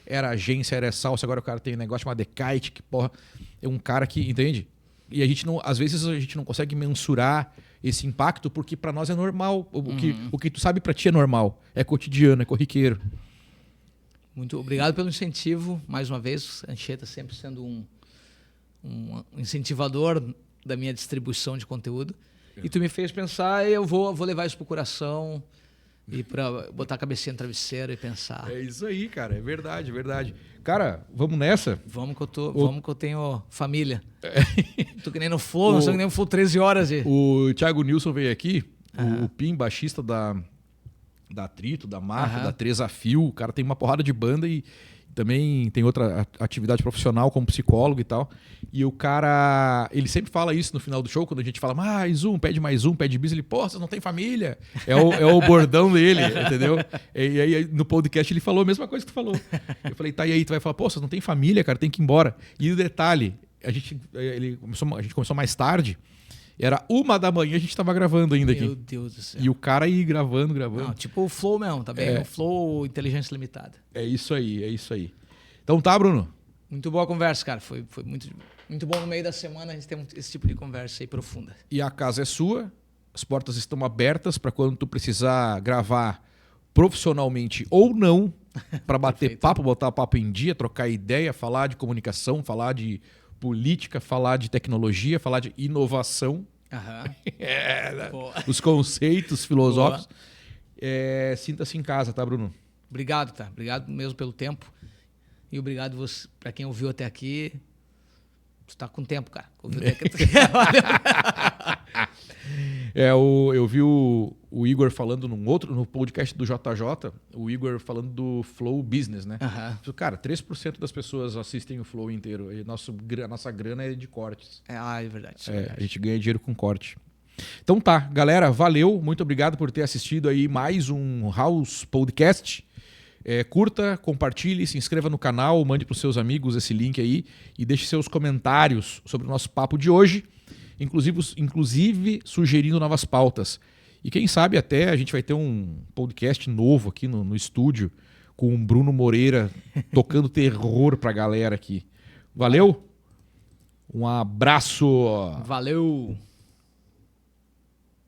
era agência, era salsa, agora o cara tem um negócio chamado Dekite, que, porra, é um cara que, entende? E a gente não, às vezes a gente não consegue mensurar esse impacto, porque para nós é normal, o que tu sabe para ti é normal, é cotidiano, é corriqueiro. Muito obrigado pelo incentivo, mais uma vez, Anchieta sempre sendo um incentivador da minha distribuição de conteúdo. E tu me fez pensar, eu vou levar isso pro coração e para botar a cabecinha no travesseiro e pensar. É isso aí, cara, é verdade, é verdade. Cara, vamos nessa? Vamos que eu tenho família. Tô que nem no Flow, não sei que nem no Flow 13 horas. O Thiago Nilson veio aqui, o Pim, baixista da Trito, da Marca, da Tresafio. O cara tem uma porrada de banda e também tem outra atividade profissional como psicólogo e tal. E o cara, ele sempre fala isso no final do show, quando a gente fala mais um, pede bis, ele, pô, você não tem família? É o bordão dele, entendeu? E aí no podcast ele falou a mesma coisa que tu falou. Eu falei, tá, e aí tu vai falar, pô, você não tem família, cara, tem que ir embora. E o detalhe, a gente começou mais tarde, era 1h, a gente tava gravando ainda aqui. Meu Deus do céu. E o cara aí gravando. Não, tipo o Flow mesmo, tá bem? O Flow Inteligência Limitada. É isso aí, é isso aí. Então tá, Bruno? Muito boa a conversa, cara. Foi muito, muito bom no meio da semana a gente ter esse tipo de conversa aí profunda. E a casa é sua, as portas estão abertas para quando tu precisar gravar profissionalmente ou não, para bater papo, botar papo em dia, trocar ideia, falar de comunicação, falar de política, falar de tecnologia, falar de inovação, os conceitos filosóficos. Sinta-se em casa, tá, Bruno? Obrigado, tá? Obrigado mesmo pelo tempo. E obrigado para quem ouviu até aqui. Tu tá com tempo, cara. Ouviu até aqui. Eu vi o Igor falando no podcast do JJ, o Igor falando do Flow Business, né? Cara, 3% das pessoas assistem o Flow inteiro. E a nossa grana é de cortes. É verdade. A gente ganha dinheiro com corte. Então tá, galera, valeu. Muito obrigado por ter assistido aí mais um House Podcast. Curta, compartilhe, se inscreva no canal, mande para os seus amigos esse link aí e deixe seus comentários sobre o nosso papo de hoje, inclusive sugerindo novas pautas. E quem sabe até a gente vai ter um podcast novo aqui no estúdio com o Bruno Moreira tocando terror para a galera aqui. Valeu? Um abraço! Valeu!